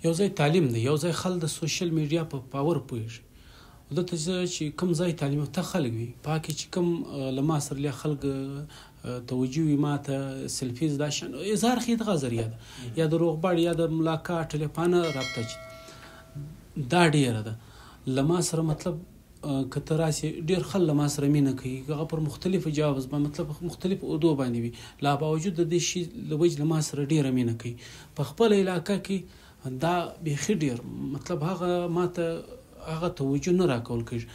یو ځای تعلیم دی یو ځای خلک د سوشل میډیا په پاور پوهېږي دلته چې کوم ځای تعلیم ته خلک وي پاکې چې کوم له ما سره لیا خلک توجه وي ما ته سلفیز دا شان اظهار خې دغه ذریعه ده یا د روغبړ یا د ملاقات ټلیفانه رابطه چې دا ډېره ده له ما سره مطلب که ته راسې ډېر خلک له ما سره مینه کوي هغه پر مختلفو جوابز مطلب مختلف اردو باندې وي لا باوجود د دې شي له وجې له ما سره ډېره مینه کوي په خپله علاقه کې دا بیخي ډېر مطلب هغه ما ته هغه توجه نه راکول کېږي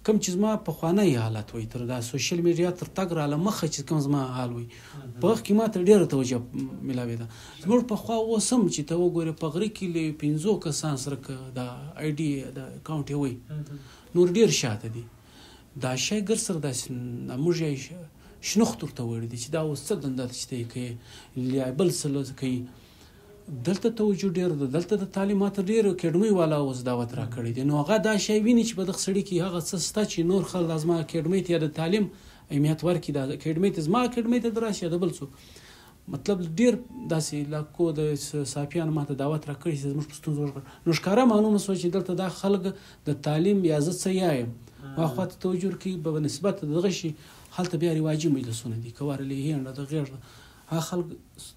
کوم چې زما پخوانی حالت وي تر دا سوشل میډیا تر تګ راله مخه چې کوم زما حال وي په وخت کې ما ته ډېره توجه میلاوېده زموږ پخوا اوس هم چې ته وګورې په غره کې له 5 کسان سره دا آی ډي د اکاونټ یې وي نور ډېر شاته دي دا شی ګر سره داسې موږ یې شنوخت ورته وړی دي چې دا اوس څه دنده چې ته یې کوې یا بل څه کوي دلته توجه ډېر ده دلته د تعلیمات ډېر اکیډمۍ والا اوس دعوت راکړی دی نو هغه دا شی ویني چې په دغه سړي کې هغه څه شته چې نور خلک زما اکیډمۍ ته یا د تعلیم اهمیت ورکړي دا اکیډمۍ ته زما اکیډمۍ ته دراشي یا د بل څوک مطلب ډېر داسې لاکو د صافیانو ما ته دعوت راکړی چې زموږ په ستونزو نو ښکاره معلومه شوه چې دلته دا خلک د تعلیم یا زه څه یایم ما خواته توجه ورکړي په نسبت د دغه شي هلته بیا رواجي مجلسونه دي که وارلې هینډه د غېږ هغه خلک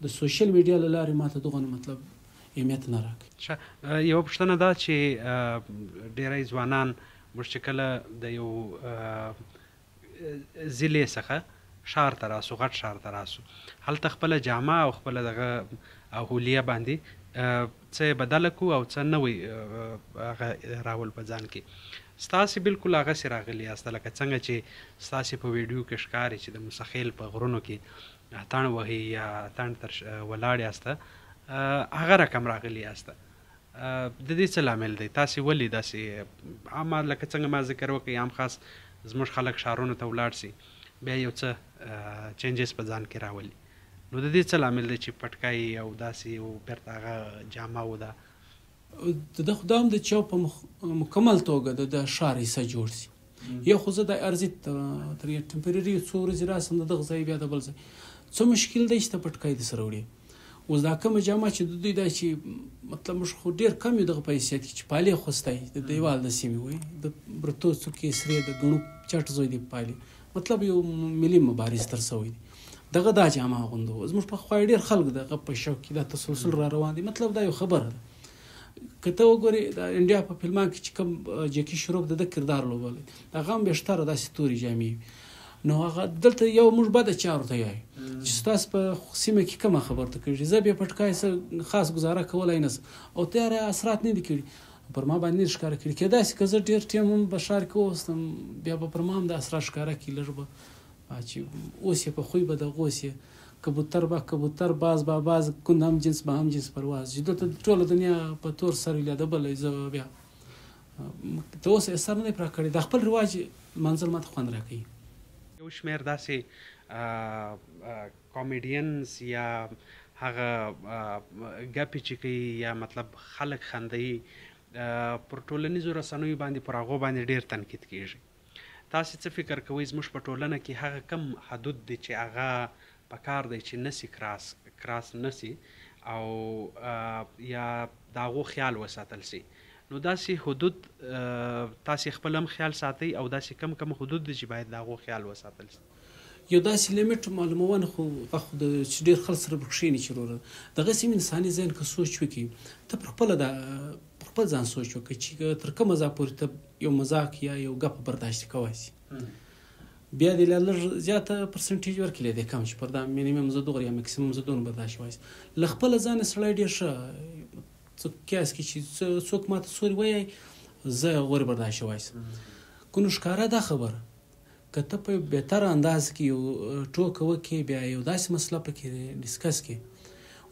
د سوشل میډیا له لارې ماته دغه مطلب اهمیت نه راکړي یوه پوښتنه ده چې ډېری ځوانان موږ چې کله د یو ضلع څخه ښار ته راسو غټ ښار ته راسو هلته خپله جامه او خپله دغه هولیه باندې څه یې بدله کړو او څه نوی هغه راول په ځان کې ستاسې بالکل هغسې راغلي یاست لکه څنګه چې ستاسې په ویډیو کې ښکاري چې د مسخیل په غرونو کې اتڼ وهي یا اتڼ تر ولاړ یاسته هغه رقم راغلي یاسته د دې څه لامل دی تاسې ولې داسې عامه لکه څنګه ما ذکر وکړی عام خاص زموږ خلک ښارونو ته ولاړ سي بیا یو څه چینجز په ځان کې راولي نو د دې څه لامل دی چې پټکای او داسې او بیرته هغه جامه و ده د خو دا هم د چې په مکمل توګه د ښار حصه جوړ سي یو خو زه د ارزي تر یو ټمپرري څو ورځې راسم د دغه ځای بیا د بل ځای څه مشکل دی چې ته پټکای د سره وړي اوس دا کومه جامه چې د دوی دا چې مطلب موږ خو ډېر کم یو دغه په حیثیت کې چې پالې خوستی د دیوال د سیمې وایي د برتو څوکې سرې د ګڼو چټ زوی دی پالې مطلب یو ملي مبارز تر سوی دی دغه دا جامه اغوندو زموږ پخوا ډېر خلک دغه په شوق کې دا تسلسل را روان دي مطلب دا یو خبره ده که ته وګورې د انډیا په فلمان کې چې کوم جکي شروف د کردار لوبولی هغه هم بېشتره داسې تورې جامې نو هغه دلته یو موږ بده چارو ته یایو چې ستاسو په سیمه کې کومه خبر ته کړي زه بیا پټکای څه خاص ګزاره کولی نه او تیاره اثرات نه دي کړي پر ما باندې ښکاره کړي کېدای شي که زه ډېر ټیم هم په ښار کې اوسم بیا به پر ما هم د اثرات ښکاره کړي لږ به چې اوس یې په خوی به دغه اوس یې کبوتر به کبوتر باز به باز کند هم جنس به هم جنس پرواز چې دلته ټوله دنیا په تور سر ولیدبلی زه بیا ته اوس اثر نه دی پوره کړی د خپل رواج منزل ماته خوند راکوي یو شمېر داسې کامیډینز یا هغه ګپې چې کوي یا مطلب خلک خندوي پر ټولنیزو رسنیو باندې پر هغو باندې ډېر تنقید کېږي. تاسې څه فکر کوئ زموږ په ټولنه کې هغه کم حدود دی چې هغه پکار دی چې نسی کراس نسی او یا د هغو خیال وساتل سي؟ نو داسې حدود تاسې خپل هم خیال ساتئ او داسې کم حدود دي چې باید د هغو خیال وساتل سي؟ یو داسې لیمټ معلومونه خو چې ډېر خلک سره کښېني چې وروره دغسې انساني ذهن که سوچ وکړي ته پر خپل ځان سوچ وکړه چې تر کومه ځایه پورې ته یو مذاق یا یو ګپ برداشت کولی شي بیا دې لا لږ زیاته پرسنټیج ورکړي دی کم چې پر دا مینیمم زه دغره یا مکسیمم زه دونه برداشت کولی شي له خپله ځانه سړی ډېر ښه قیاس کړي چې څوک ماته سوري وایي زه غورې برداشت کولی شم که نو ښکاره دا خبره که ته په بهتره انداز کې یو ټوکه وکړې بیا یو داسې مسله پکې ډسکس کړې.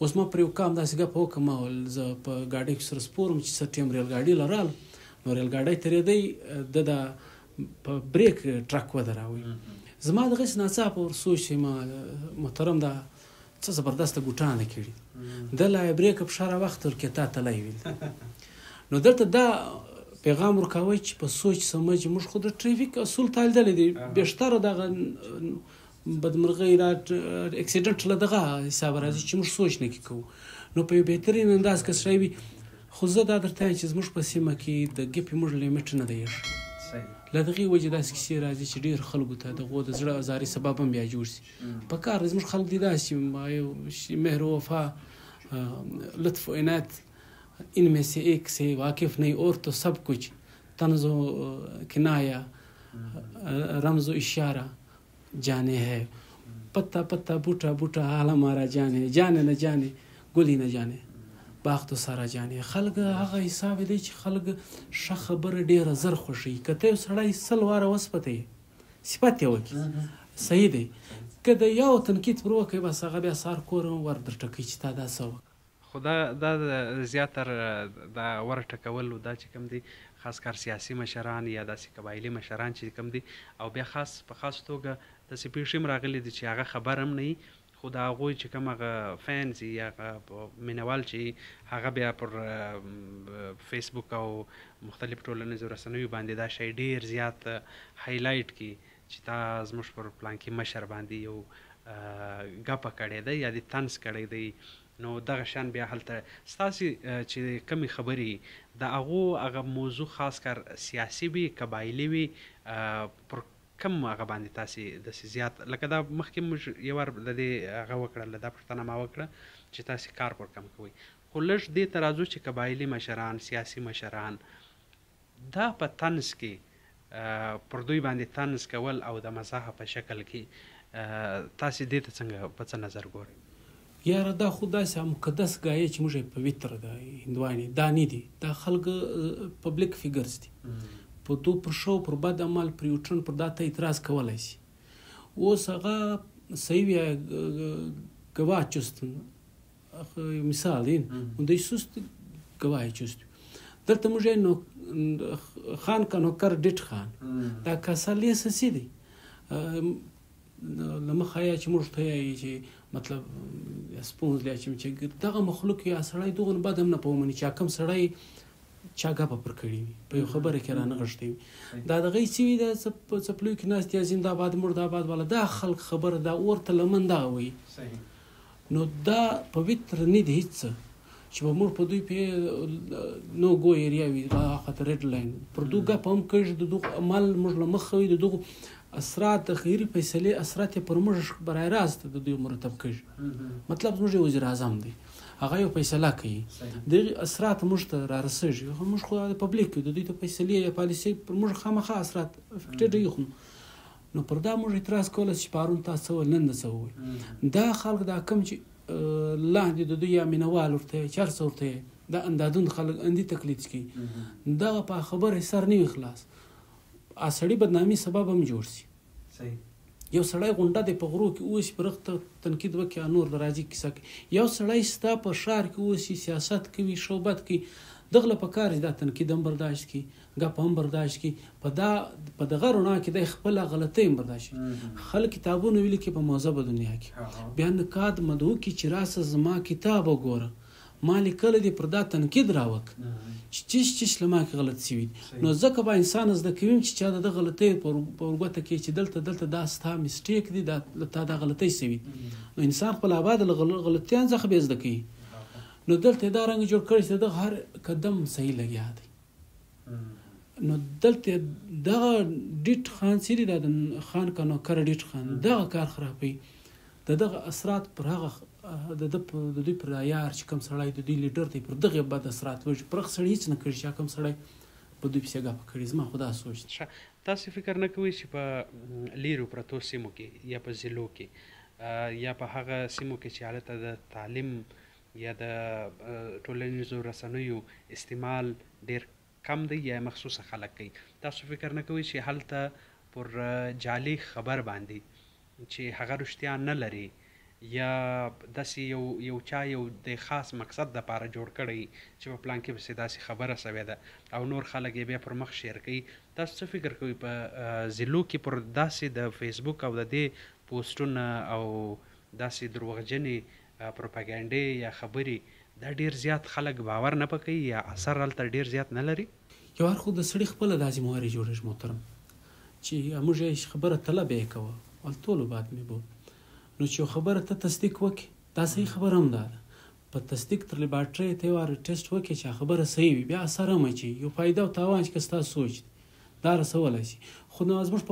اوس ما پر یو کام داسې ګپه وکړم ما ویل زه په ګاډۍ کې سره سپورم چې څه ټیم ریل ګاډي لرال نو ریل ګاډۍ تېرېدی د په بریک ټرک ودراوی زما دغسې ناڅاپه ور سوچ چې ما محترم دا څه زبردسته ګوټانه کړي د لا بریک په شاره وخت ورکې تا تلی ویل نو دلته دا پیغام ورکوي چې په سوچ سمج موږ خو د ټریفیک اصول تاییدلی دي بیشتره دغه بدمرغۍ را اکسیډنټ له دغه حساب راځي چې موږ سوچ نه کوو نو په یو بهترین انداز که سړی وي خو زه دا درته وایم چې زموږ په سیمه کې د ګپې موږ لیمټ نه دی ایښی له دغې وجې داسې کیسې راځي چې ډېر خلکو ته د هغو د زړه ازاري سبب هم بیا جوړ شي په کار زموږ خلک دي داسې مهر و وفا لطف و عنایت ان میں سے ایک سے واقف نہیں اور تو سب کچھ طنز و کنایہ رمز و اشارہ جانے ہے پتا پتا بوٹا بوٹا حال ہمارا جانے جانے نہ جانے گلی نہ جانے باغ تو سارا جانے. خلک هغه حساب دی چې خلک ښه خبره ډېره زر خوښوي که ته یو سړی 100 واره وسپتوي صفت یې وکړي صحیح دی که د یو تنقید پر وکړي بس هغه بیا سهار کور ور درټکوي چې تا دا څه وکړه. خو دا زیاتر دا ور ټکول دا چې کوم دي خاص کار سیاسي مشران یا داسې قبایلي مشران چې کوم دي او بیا په خاص توګه داسې پیښې هم راغلي دي چې هغه خبر هم نه وي خو د هغوی چې کوم هغه فینز یا مینوال چې هغه بیا پر فیسبوک او مختلف ټولنیزو رسنیو باندې دا شی ډېر زیات هایلایټ کړي چې تا زموږ پر پلانکي مشر باندې یو ګپه کړې ده یا د طنز کړی دی نو دغه شان بیا هلته ستاسې چې کمې خبرې د هغه موضوع خاص کار سیاسي وي قبایلي وي پر کم هغه باندې تاسې داسې زیات لکه دا مخکې موږ یو وار د دې هغه وکړله دا پوښتنه ما وکړه چې تاسې کار پر کم کوئ خو لږ دې ته راځو چې قبایلي مشران سیاسي مشران دا په طنز کې پر دوی باندې طنز کول او د مزاح په شکل کې تاسې دې ته څنګه په څه نظر ګورئ؟ یاره دا خو داسې مقدس ګایه چې موږ یې پویتر ده هندوانې دا نه دي دا خلک پبلیک فیګرز دي په دو پر شو پر بد عمل پر یو ټرن پر دا ته اعتراض کولی شي اوس هغه صحیح وي ګواه چست مثال دی اونده سست ګواه چست دلته موږ نو خان کا نوکر ډیټ خان دا کسالی سسی دی لمخه یا چې موږ ته یې چې مطلب سپونز لیا چې دغه مخلوق یا سړی دغه بعد هم نه پومني چې کوم سړی چا ګپه پر کړی وي په یو خبره کې رانه غشتي وي دا دغه سی وي د څپلو کې ناست یا زنده‌باد مرده‌باد والا دا خلک خبره دا ورته لمن دا وي نو دا پویتر نه دی هیڅ چې به موږ په دوی په نو ګو ایریا وي خاطر ریډ لاین پر دوی ګپ هم کوي د دوی عمل موږ له مخه وي د دوی اثرات د خیری فیصلې اثرات پر موږ برای راست د دوی مرتب کوي مطلب موږ وزیر اعظم دی هغه یو فیصله کوي د اثرات موږ ته را رسېږي موږ خو د پبلیک د دوی ته فیصلې یا پالیسي پر موږ خامخا اثرات افیکټډ یو نو پر دا موږ اعتراض کول چې پارون تاسو نن څه وي دا خلک دا کم چې لاندې د دوی یا مینوال ورته چرڅ ورته دا اندادون خلک اندي تقلید کوي دا په خبره سر نه خلاص اسړي بدنامي سبب هم جوړ شي صحیح یو سړی غونډه د پغرو کې اوس پرخت تنقید وکي نور راځي کیسه یو سړی ستا په شهر کې اوس سیاست کوي شوبت کوي دغه له پکار دا تنقید هم برداشت کی غپ هم برداشت کی په دغه رڼا کې د خپل غلطۍ هم برداشت خلک کتابونه ویل کې په مذهب دنیا کې بیا نقاد مدعو کې چې راسه زما کتاب وګوره ما لیکل دي پر دا تنقید راوک چې چیش لما کې غلط شوی نو ځکه به انسان زده کوي چې چا د غلطۍ پر ورګوته کې چې دلته دا ستا میسټیک دي دا غلطۍ شوی نو انسان خپل آباد غلطیان ځخه به زده کوي نو دلته دا رنګ جوړ کړی چې د هر قدم صحیح لګیا دی نو دلته دغه ډیټ خان سری د خان کا نوکر ډیټ خان دغه کار خرابوي دغه اثرات پر هغه د دوی پر عیار چې کوم سړی د دوی لیډر دی پر دغه بد اثرات لوي پر هغه سړی هیڅ نه کوي چې کوم سړی په دوی پسې ګپ کړي زما خدا سوچ تاسو فکر نه کوئ چې په لیرو پرتو سیمو کې یا په ضلعو کې یا په هغه سیمو کې چې هلته د تعلیم یا د ټولنیزو رسنیو استعمال ډیر کم دی یا مخصوصه خلک کوي تاسو فکر نه کوئ چې هلته پر جعلي خبر باندې چې هغه رښتیا نه لري یا داسې یو چا یو د خاص مقصد دپاره جوړ کړی چې په پلان کې پسې داسې خبره سوې ده او نور خلک یې بیا پر مخ شیر کوي تاسو څه فکر کوئ په ضلعو کې پر داسې د فیسبوک او د دې پوسټونه او داسې دروغجنې پروپاګانډې یا خبرې دا ډیر زیات خلک باور نه پکوي یا اثر هلته ډیر زیات نه لري یو هر خو د سړي خپله دا ذمهواري جوړېږي محترم چې موږ یې خبره طلب یې کوه ولټولو بعد مې بو نو چې خبره ته تصدیق وکړي دا صحیح خبره هم ده په تصدیق تر لیبارټرۍ ته یو ټیسټ وکړي چې خبره صحیح وي بیا اثر هم اچي یو فایده او تاوان چې ستا سوچ دا رسولی شي خو نو زموږ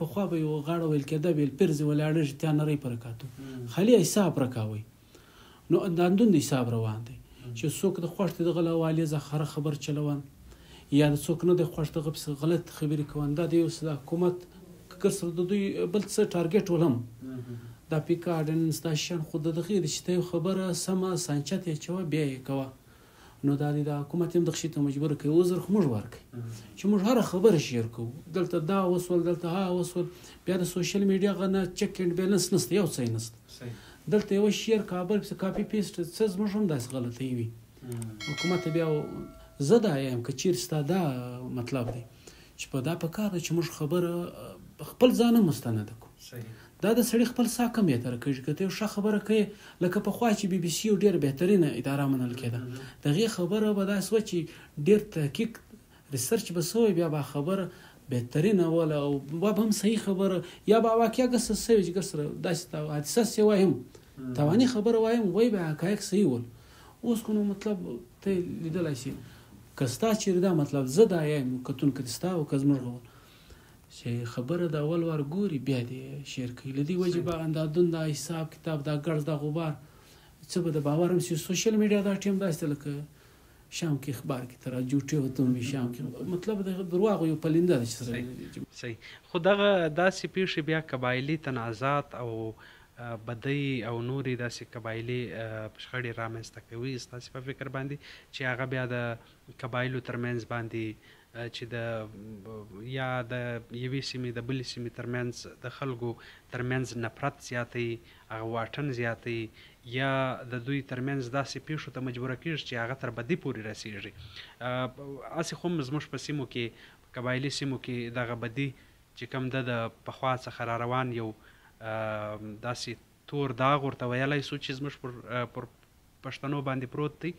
پخوا به یو غاړه ویل کېده بیل پرزې ولاړېږي تیا نرۍ په رکاتو خالي حساب راکوئ نو د اندون د حساب روان دی چې څوک د خوښ دغه له حوالې څخه خبر چلون یا د څوک نه د خوښ دغه پسې غلط خبرې کوون دا د یو حکومت که سره د دوی بل څه ټارګېټ ولم دا پیکارډنس دا شان خو دغه د شته خبره سمه سانچت یې چوه بیا یې کوه نو دا د حکومت هم دغه شي ته مجبور کوي وزر خو موږ ورکوي چې موږ هر خبره شیر کوو دلته دا وسول دلته ها وسول بیا د سوشل میډیا غنه چک اینډ بیلنس نشته یو څه نشته دلته یو شیر کابل په کاپی پیسټ څه زموږ هم داس غلطي وي حکومت بیا زدا یم که چیر ستا دا مطلب دی چې په دا په کار چې موږ خبره خپل ځان مستند کو دا د سړي خپل سا کم یې تر کوي که ته یو ښه خبره کوي لکه پخوا چې بي بي سي یو ډېر بهترینه اداره منل کېده دغې خبره به داسې وه چې ډېر تحقیق ریسرچ به سوی بیا به خبره بهترینه وله او به هم صحیح خبره یا به واقعا ګس سوی چې ګس سره داسې حادثه سې وایم تواني خبره وایم وای به حقایق صحیح ول اوس کو نو مطلب ته لیدلی شي که ستا چېرې دا مطلب زه دا یم کتونکي د ستا او که زموږ چې خبره د اول وار ګوري بیا دې شیر کوي له دې وجې به اندادون دا حساب کتاب دا ګړز دا غبار څه به د باور هم شي سوشل میډیا دا ټیم داسې لکه شام کې اخبار کې تر جوټې وته وي شام کې مطلب د دروغ یو پلنده ده چې صحیح خو دغه داسې پیښې بیا قبایلي تنازعات او بدۍ او نورې داسې قبایلي شخړې رامنځته کوي ستاسې په فکر باندې چې هغه بیا د قبایلو ترمنځ باندې چې د یا د یوې سیمې د بلې سیمې ترمنځ د خلکو ترمنځ نفرت زیاتوي هغه واټن زیاتوي یا د دوی ترمنځ داسې پیښو ته مجبوره کېږي چې هغه تر بدۍ پورې رسېږي هسې خو زموږ په سیمو کې قبایلي سیمو کې دغه بدي چې کوم د پخوا څخه را روان یو داسې تور داغ ورته ویلی سو چې زموږ پر پښتنو باندې پروت دی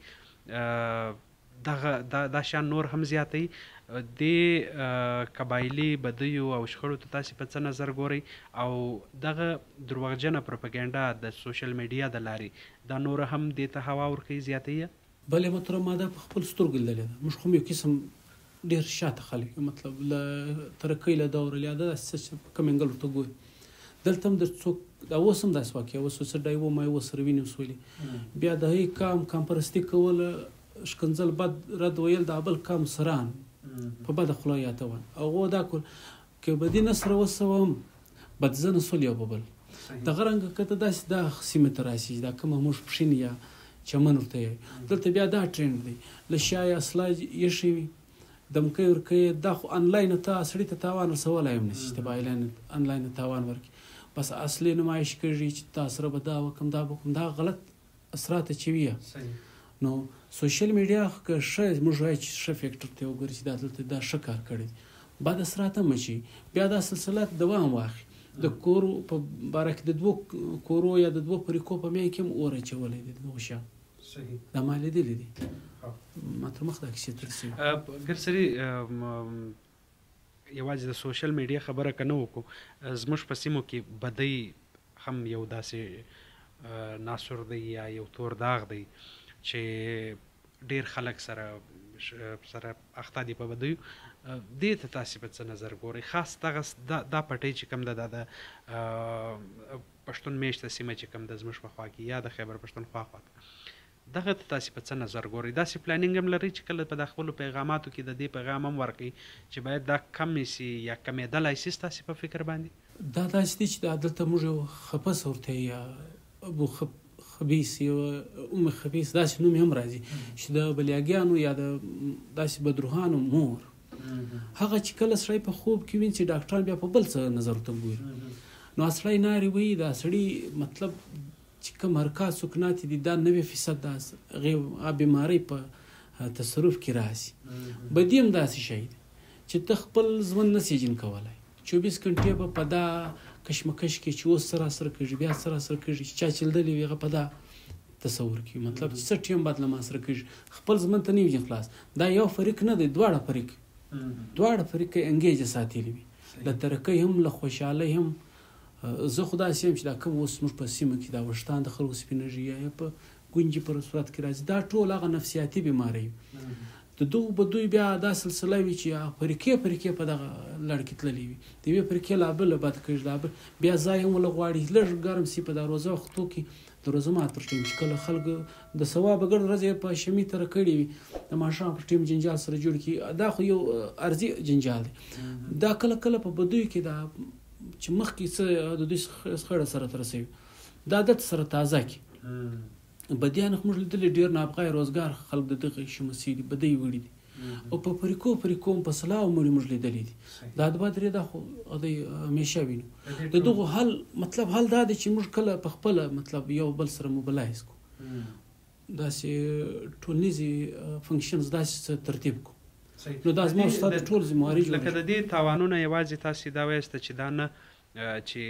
دا شان نور هم زیاتی د قبایلي بدیو او شخړو ته تاسې په څه نظر ګورئ او دغه دروغجنه پروپاګانډا د سوشل میډیا د لارې دا نور هم دې ته هوا ورکوي زیاتوي بلې محترم ما دا په خپل سترګو لیدلې ده موږ خو یو قسم ډېر شاته خلک مطلب له ترقۍ له دوره له دا څه کوم انګل ورته ګوري دلته هم د څوک دا اوس هم داسې واقع اوس څه ډایو ما یو سره وینم سولې بیا د هغې کام پرستي کول شکنځل بد رد ویل د بل کم سران په بده خوله یادول هغو دا کول که بدي نه سره وسوم بدزنه سول یو په بل دغه رنګه که ته داسې دا سیمې ته راسي دا کومه موږ پښین یا چمن ورته یې دلته بیا دا ټرینډ دی له شایه اصلا یې شوي دمکۍ ورکوي دا خو انلاین ته سړي ته تاوان رسولی هم نشي چې به انلاین تاوان ورکړي بس اصلي نمایش کېږي چې تا سره به دا وکړم دا به وکړم دا غلط اثرات اچوي نو سوشل میډیا که ښه موږ وایو چې ښه فیکټر ته وګورئ چې دا دلته دا ښه کار کړی بد اثرات هم شي بیا دا سلسله دوام واخلي د کورو په باره کې د 2 کورو یا د 2 پریکو په میای کې هم اور اچولی دی دغه شیان صحیح دا ما لیدلی دي ما تر مخ دا کیسې ترسي ګرسري یوازې د سوشل میډیا خبره که نه وکړو زموږ په سیمو کې بدۍ هم یو داسې ناسور دی یا یو تور داغ دی چې ډیر خلک سره اخته دي په بدیو دې ته تاسې په څه نظر ګورئ خاص دغه دا پټۍ چې کوم ده دا د پښتون میشته سیمه چې کوم ده زموږ په خوا کې یا د خیبر پښتونخوا خوا کې دغه ته تاسې په څه نظر ګورئ داسې پلانینګ هم لرئ چې کله په د خپلو پیغاماتو کې د دې پیغام هم ورکړئ چې باید دا کمې سي یا کمېدلی سي ستاسې په فکر باندې دا داسې دي چې دا دلته موږ یو خبیث ورته یا ابو خبیث یو خبیث داسې نوم هم راځي چې د بلیاګیانو یا د داسې بدروحانو مور هغه چې کله سړی په خوب کې ویني چې ډاکټران بیا په بل څه نظر ورته ګوري نو سړی نارې وایي دا سړي مطلب چې کوم حرکات سکنات دي دا 90% دا بیمارۍ په تصرف کې راځي بدي هم داسې شی دی چې ته خپل ژوند نسې جن کولی 24 غنټې به په دا کشمکش کې چې اوس سراسر کېږي بیا سراسر کېږي چې چا چلدلی وي هغه په دا تصور کې مطلب چې څه ټیم بعد له ما سره کېږي خپل ژوند ته نه وي خلاص دا یو فریق نه دی دواړه فریق انګیجه ساتلی وي له ترقۍ هم له خوشحالۍ هم زه خو داسې یم چې دا کوم اوس موږ په سیمه کې دا ویښتان د خلکو سپینېږي یا په ګونجې پر صورت کې راځي دا ټول هغه نفسیاتي بیمارۍ د دغو بدوی بیا دا سلسله وي چې پرکې په دغه لړ کې تللې وي د یوې پرکې لا بله بد کېږي لا بل بیا ځای هم له غواړي لږ ګرم سي په دا روزه وختو کې د روزه مات پر ټیم چې کله خلک د ثوابه ګرد ورځې په شمي تره کړي وي د ماښام پر ټیم جنجال سره جوړ کړي دا خو یو ارضي جنجال دی دا کله کله په بدوی کې دا چې مخکې څه د دوی خړه سره ترسوي دا د سره تازه کی بدیان موږ لیدل ډیر نابغه روزګار خلک دغه شمسي دي بدی وړي دي او په پریکو په سلاو موږ لیدل دي دا د بدرې دا خو د همیشه وینو د دغه حل مطلب حل دا دی چې موږ کله په خپل مطلب یو بل سره موبلایز کو داسې ټولنیزي فنکشنز داسې ترتیب کو نو دا زموږ ستاسو ټول ذمہواري لکه د دې تاوانونه یوازې تاسې دا وایسته چې دا نه چې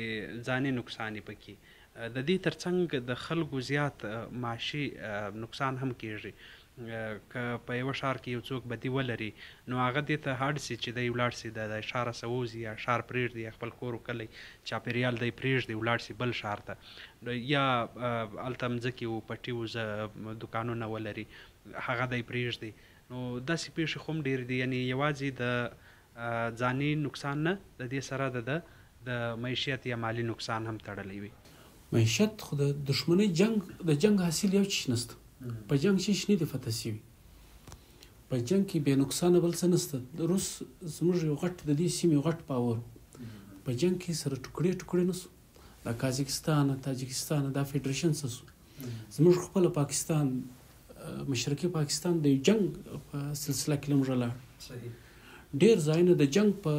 ځاني نقصان پکې د دې ترڅنګ د خلکو زیات معاشي نقصان هم کیږي که په یو ښار کې یو څوک بدي ولري نو هغه دې ته هاډ سي چې دی ولاړ سي د ښار سووزي یا ښار پرېږدي یا خپل کور کلی چاپیریال دی پرېږدي ولاړ سي بل ښار ته یا هلته مځکې و پټي و دوکانونه ولري هغه دی پرېږدي نو داسې پیښې خو هم ډېرې دي یعنې یوازې د ځاني نقصان نه د دې سره د معیشت یا مالي نقصان هم تړلی وي معیشت خو د دښمنۍ د جنگ حاصل یو چیز نشته په جنگ چې شنې دي فتح سوي په جنگ کې بې نقصانه بل څه نشته روس زموږ یو غټ د دې سیمې غټ پاور په جنگ کې سره ټوکړې نسو د کازاکستان تاجکستان دا فیډریشن څه سو زموږ خپل پاکستان مشرقي پاکستان د جنگ په سلسله کې لمړه لاړ ډېر ځایونه د جنگ په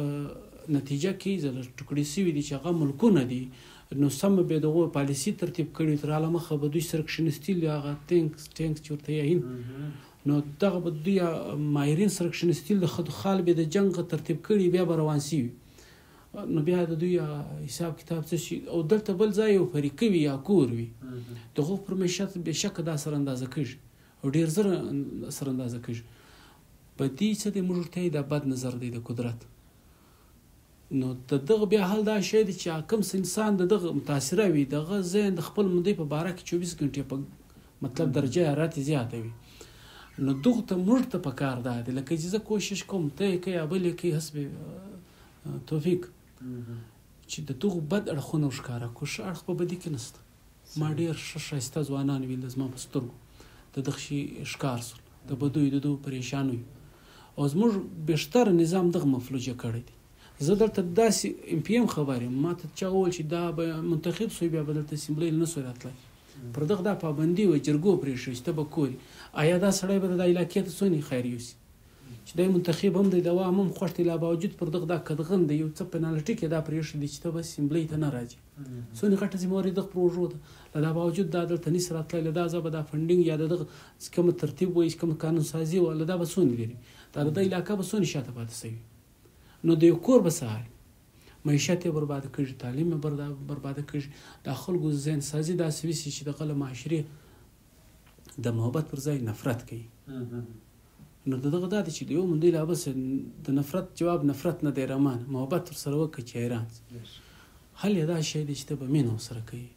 نتیجه کې زله ټوکړې سوي دي چې هغه ملکونه دي نو سم به دغه پالیسی ترتیب کړي تر عالمه خو به دوی سره کښینستیل هغه ټینکس چې ورته یې نو دغه به دوی ماهرین سره کښینستیل د خال به د جنگ ترتیب کړي بیا به روان سي نو بیا د دوی حساب کتاب څه شي او دلته بل ځای یو فریقي وي یا کور وي دغه پر معیشت به شک دا سره اندازه کېږي او ډېر زر سره اندازه کېږي په دې څه د موږ ته د بد نظر دی د قدرت نو دغه بیا حل دا شی دی چې کوم انسان دغه متاثره وي دغه ذهن د خپل مودې په باره کې 24 غنټې په مطلب درجه حرارت زیاته وي نو دغه ته موږ ته پکار دی لکه چې زه کوشش کوم ته کې یا بل کې حسب توفیق چې د دغه بد اړخونه ښکاره کو ښه اړخ په بدی کې نشته ما ډېر ښایسته ځوانان ویل زما په سترګو د دغه شي ښکار سول د بدوی د پریشان وي او زموږ بهتر نظام دغه مفلوجه کړی دی زه دلته داسې ام پی ام خبر یم ما ته چا وویل چې دا به منتخب سوی بیا به دلته اسمبلی نه سوی راتلی پر دغه دا پابندي وه جرګو پرېښوي چې ته به کوري آیا دا سړی به د علاقې ته څونه خیر یوسي چې دی منتخب هم دی د عوام هم خوښ دی، لا باوجود پر دغه دا قدغن دی یو څه پنالټي کې دا پرېښی دی چې ته بس اسمبلۍ ته نه راځي. څومره غټه ذمهواري دغه پروژو ده. له دا باوجود دا دلته نشي راتلی، له دا ځه به دا فنډینګ یا د دغه کوم ترتیب وایي کوم قانون سازي وه له دا به څونه لري، دا د دې علاقه به څونه شاته پاتې شوي. نو د یو کور به څه حال، معیشت یې برباده کړي، تعلیم یې برباده کړي، د خلکو ذهن سازي داسې وسي چې دغه له معاشرې د محبت پر ځای نفرت کوي. نو دغه دا دی چې د یو مندوی لا بس د نفرت جواب نفرت نه دی رمان، محبت ورسره وکړه چې حیران حل یې دا شی دی چې ته به مینه ورسره کوي.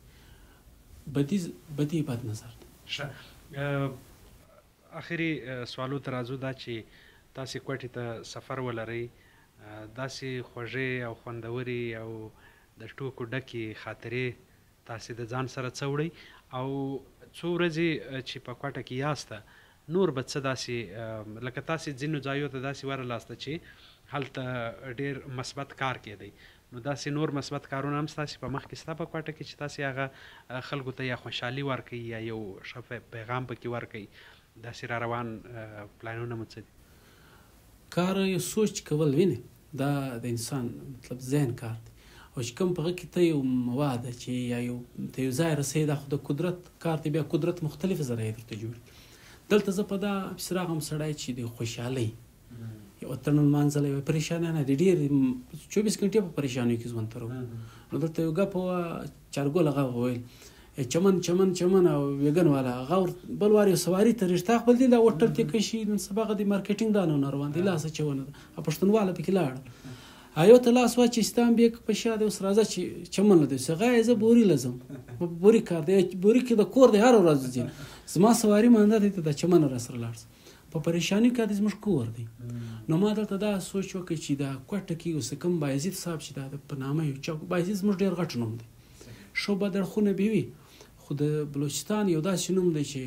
بدي بد نظر دی. آخري سوالو ته راځو، دا چې تاسې کوټې ته سفر ولرئ، داسې خوږې او خوندورې او د ټوکو ډکې خاطرې تاسې د ځان سره څه وړئ، او څو ورځې چې په کوټه کې یاسته نور به څه داسې لکه تاسې ځینو ځایو ته داسې ورلاسته چې هلته ډېر مثبت کار کېدی، نو داسې نور مثبت کارونه هم ستاسې په مخ کې ستا په کوټه کې چې تاسې هغه خلکو ته یا خوشحالي ورکوي یا یو ښه پیغام پکې ورکوي، داسې را روان پلانونه مو څه دي؟ کار یو سوچ کول ویني، دا د انسان مطلب ذهن کار دی، او چې کوم په هغه کې ته یو مواد چې یا یو ته یو ځای رسوي دا خو د قدرت کار دی، بیا قدرت مختلف ذرایع درته جوړي. دلته زه په دا پسې راغلم سړی چې د خوشحالۍ یو اتڼ لمانځلی وی، پریشانه نه دی، ډېر 24 ګنټې په پریشانیو کې ژوند تېروم. نو دلته یو ګپ وه، چارګل هغه وویل چمن چمن چمن او ویګن والا هغه بل وار یو سواري ته رشته خپل دی دا وټر کې کشي نن سبا هغه د مارکیټینګ دا نه روان دی، لاسه چونه ده پښتونواله پکې لاړ ایو ته لاس واچي ستان بیک په شا د اوس راځه چې چمن لده څنګه زه بوري لزم بوري کار دی، بوري کې د کور دی هر ورځ ځي زما سواري مانده دی ته د چمن را سره لاړ په پریشانی کې د زموږ کور دی. نو ما دلته دا سوچ وکړ چې دا کوټه کې اوس کوم بایزید صاحب چې دا په نامه یو چوک بایزید زموږ ډېر غټ نوم دی، شو بدر خونه بیوي خو د بلوچستان یو داسې نوم دی چې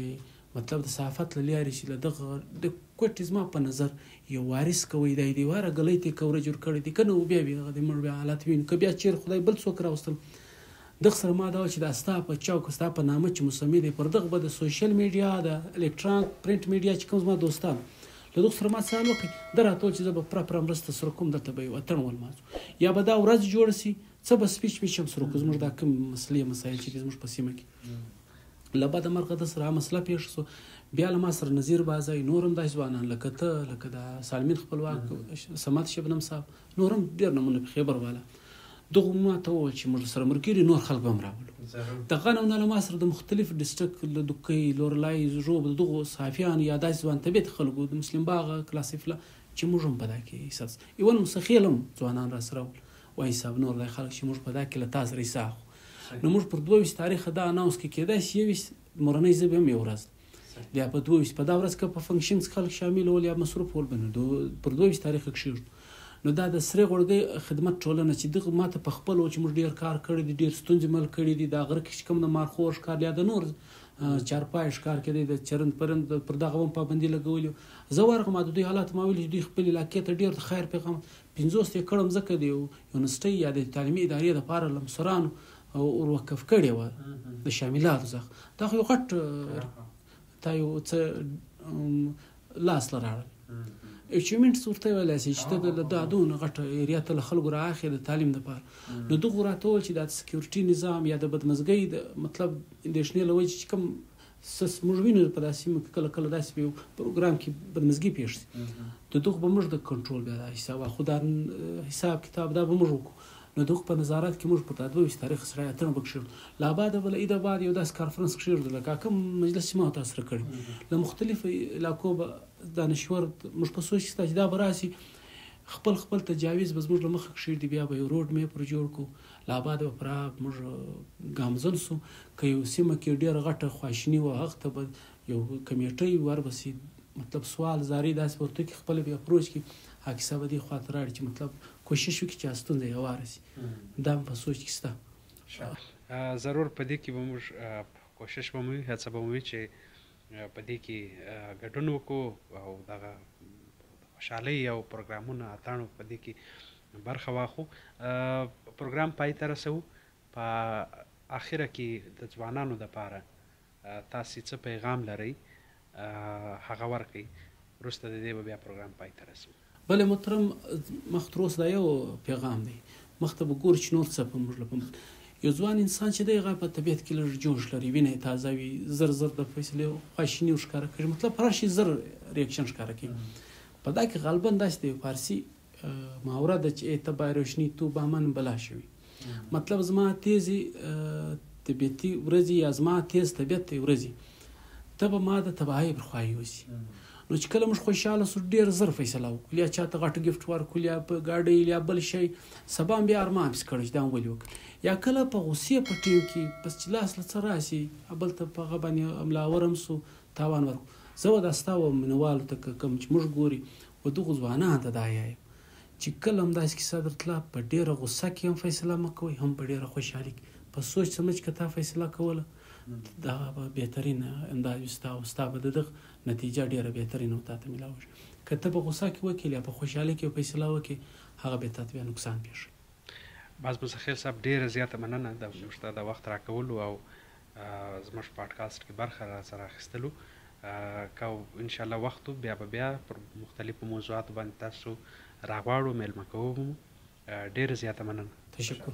مطلب د صحافت له لارې چې له دغه د کوټې زما په نظر یو وارث کوي دی دیواره ګلۍ ته کوره جوړ کړی دی، که نه بیا د مړ بیا حالت وینو، که بیا چېر خدای بل څوک راوستل دغه سره ما دا چې دا ستا په چوک ستا په نامه چې مسمې دی پر دغه به د سوشل میډیا د الکترونیک پرنټ میډیا چې کوم زما دوستان له دغه سره ما سوال وکړي ده راته وویل چې زه به پوره مرسته سره کوم دلته به یو اتڼ ولمانځو یا به دا ورځ جوړه سي څه به سپیچ میچ هم سره وکړو، زموږ دا کوم مسلې مسایل چې دي زموږ په سیمه کې له بده مرغه ده سره مسله پیښ سو. بیا له ما سره نظیر بازی نور هم داسې ځوانان لکه ته لکه د سالمین خپلواک صمد شبنم صاحب نور هم ډېر نمونه په خیبر والا دغه ما ته وویل چې موږ سره ملګري نور خلک به هم راولو. دغه نه له ما سره د مختلف ډسټرک له دوکۍ لورلای ژوب دغه صحافیان یا داسې ځوان طبیعت خلکو د مسلم باغ کلاسیفله چې موږ هم په دا کې احساس ایون مستخیل هم ځوانان را سره وایي صاحب نور لای خلک چې موږ په دا کې له تا سره ایسا نو موږ پر 22 تاریخ دا اناونس کې کېدای شي 21 مورنۍ زه به هم یو ورځ بیا په 22 په دا ورځ کې په فنکشنز خلک شامل ول یا مصروف ول بنو پر 22 تاریخ کې نو دا د سره غړګي خدمت ټولنه چې دغه ماته په خپل او چې موږ ډیر کار کړی دي ډیر ستونزې مل کړی دي دا غره کې کوم د مارخور ښکار یا د نور چارپای ښکار کړي د چرند پرند پر دغه هم پابندي لګولې زه ورغه ما د دوی حالات ما ویل دوی خپل علاقې ته ډیر خیر پیغام 50 کړم زکه دی یونیورسيټي یا د تعلیمي ادارې د پاره لمسران او وقف کړي و د شاملات زغ دا یو غټ تا یو څه لاس لراړ اچیومنټس ورته ویل چې د دادون غټه ایریا ته خلکو راخي د تعلیم لپاره نو دغه راټول چې د سکیورټي نظام یا د بدمزګۍ د مطلب انډیشنل وایي چې کوم سس موږ وینو په داسې مکه کله کله داسې یو پروګرام کې بدمزګي پیښ شي ته دغه به موږ د کنټرول بیا حساب خو دا حساب کتاب دا به موږ وکړو نو دغه په نظارت کې موږ په 22 تاریخ سره اتنه بکشل لا بعد بل اید بعد یو داس کانفرنس کشیر د کوم مجلس ما تاسو سره کړی له مختلف علاقو دانشور موږ په سوچ چې دا براسي خپل تجاویز بس موږ مخ کشیر دی بیا به یو روډ میپ پر جوړ کو لا بعد پر موږ ګامزن سو ک یو سیمه کې ډیر غټه خواشنی و هغه ته یو کمیټي وربسي مطلب سوال زاری داس ورته کې خپل بیا اپروچ کې حقیقت دی خاطر اړ چې مطلب کوشش وکړي چې استون دی وارسي دا په سوچ کې ستا ضرور پدې کې به موږ کوشش ومو هڅه به ومو چې پدې کې ګډون وکړو او دغه خوشحالۍ او پروګرامونه اتانو پدې کې برخه واخو پروګرام پای ته رسو په اخره کې د ځوانانو لپاره تاسو څه پیغام لرئ هغه ورکړئ وروسته د دې به بیا پروګرام پای ته رسوو. بله محترم، مخ تر اوسه دا یو پیغام دی، مخته به ګورو چې نور څه په موږ لپاره. یو ځوان انسان چې دی هغه په طبیعت کې لږ جوش لري، وینه یې تازه وي، زر زر د فیصلې خواشیني ورښکاره کوي، مطلب په هر شي زر ریاکشن ښکاره کوي. په دا کې غالبا داسې دی فارسي محاوره ده چې ته روشني تو بامن بلا شوي، مطلب زما تیزی طبیعتي ورځي یا زما تیز طبیعت ته ورځي ته به ما د تباهۍ پر خوا یوسي. نو چې کله موږ خوشحاله سو ډېر زر فیصله وکړو، یا چاته غټ ګفټ ورکړو، یا په ګاډۍ یا بل شی، سبا بیا ارمان پسې کړی چې دا ولې وکړو. یا کله په غوسې په ټیم کې بس چې لاس له څه راسي بل ته په هغه باندې ملاورم سو تاوان ورکړو. زه به دا ستا مینوالو ته کوم چې موږ ګوري و دغو ځوانانو ته دا وایم چې کله هم داسې کیسه درتله په ډېره غوسه کې هم فیصله مه کوئ، هم په ډېره خوشحالي کې په سوچ سمج که تا فیصله کوله دا به بهترین انداز وي ستا، او ستا به د دغه نتیجه ډېره بهترینه تا ته میلاوه شي. که ته په غوسه کې وکړې یا په خوشحالۍ کې فیصله وکړې هغه به تا ته بیا نقصان پېښوي. باز مسخیل صاحب ډېره زیاته مننه د موږ ته د وخت راکولو او زموږ پاډکاسټ کې برخه را سره اخیستلو. که انشاءالله وخت بیا به بیا پر مختلفو موضوعاتو باندې تاسو راغواړو، میلمه کوو. ډېره زیاته مننه. تشکر.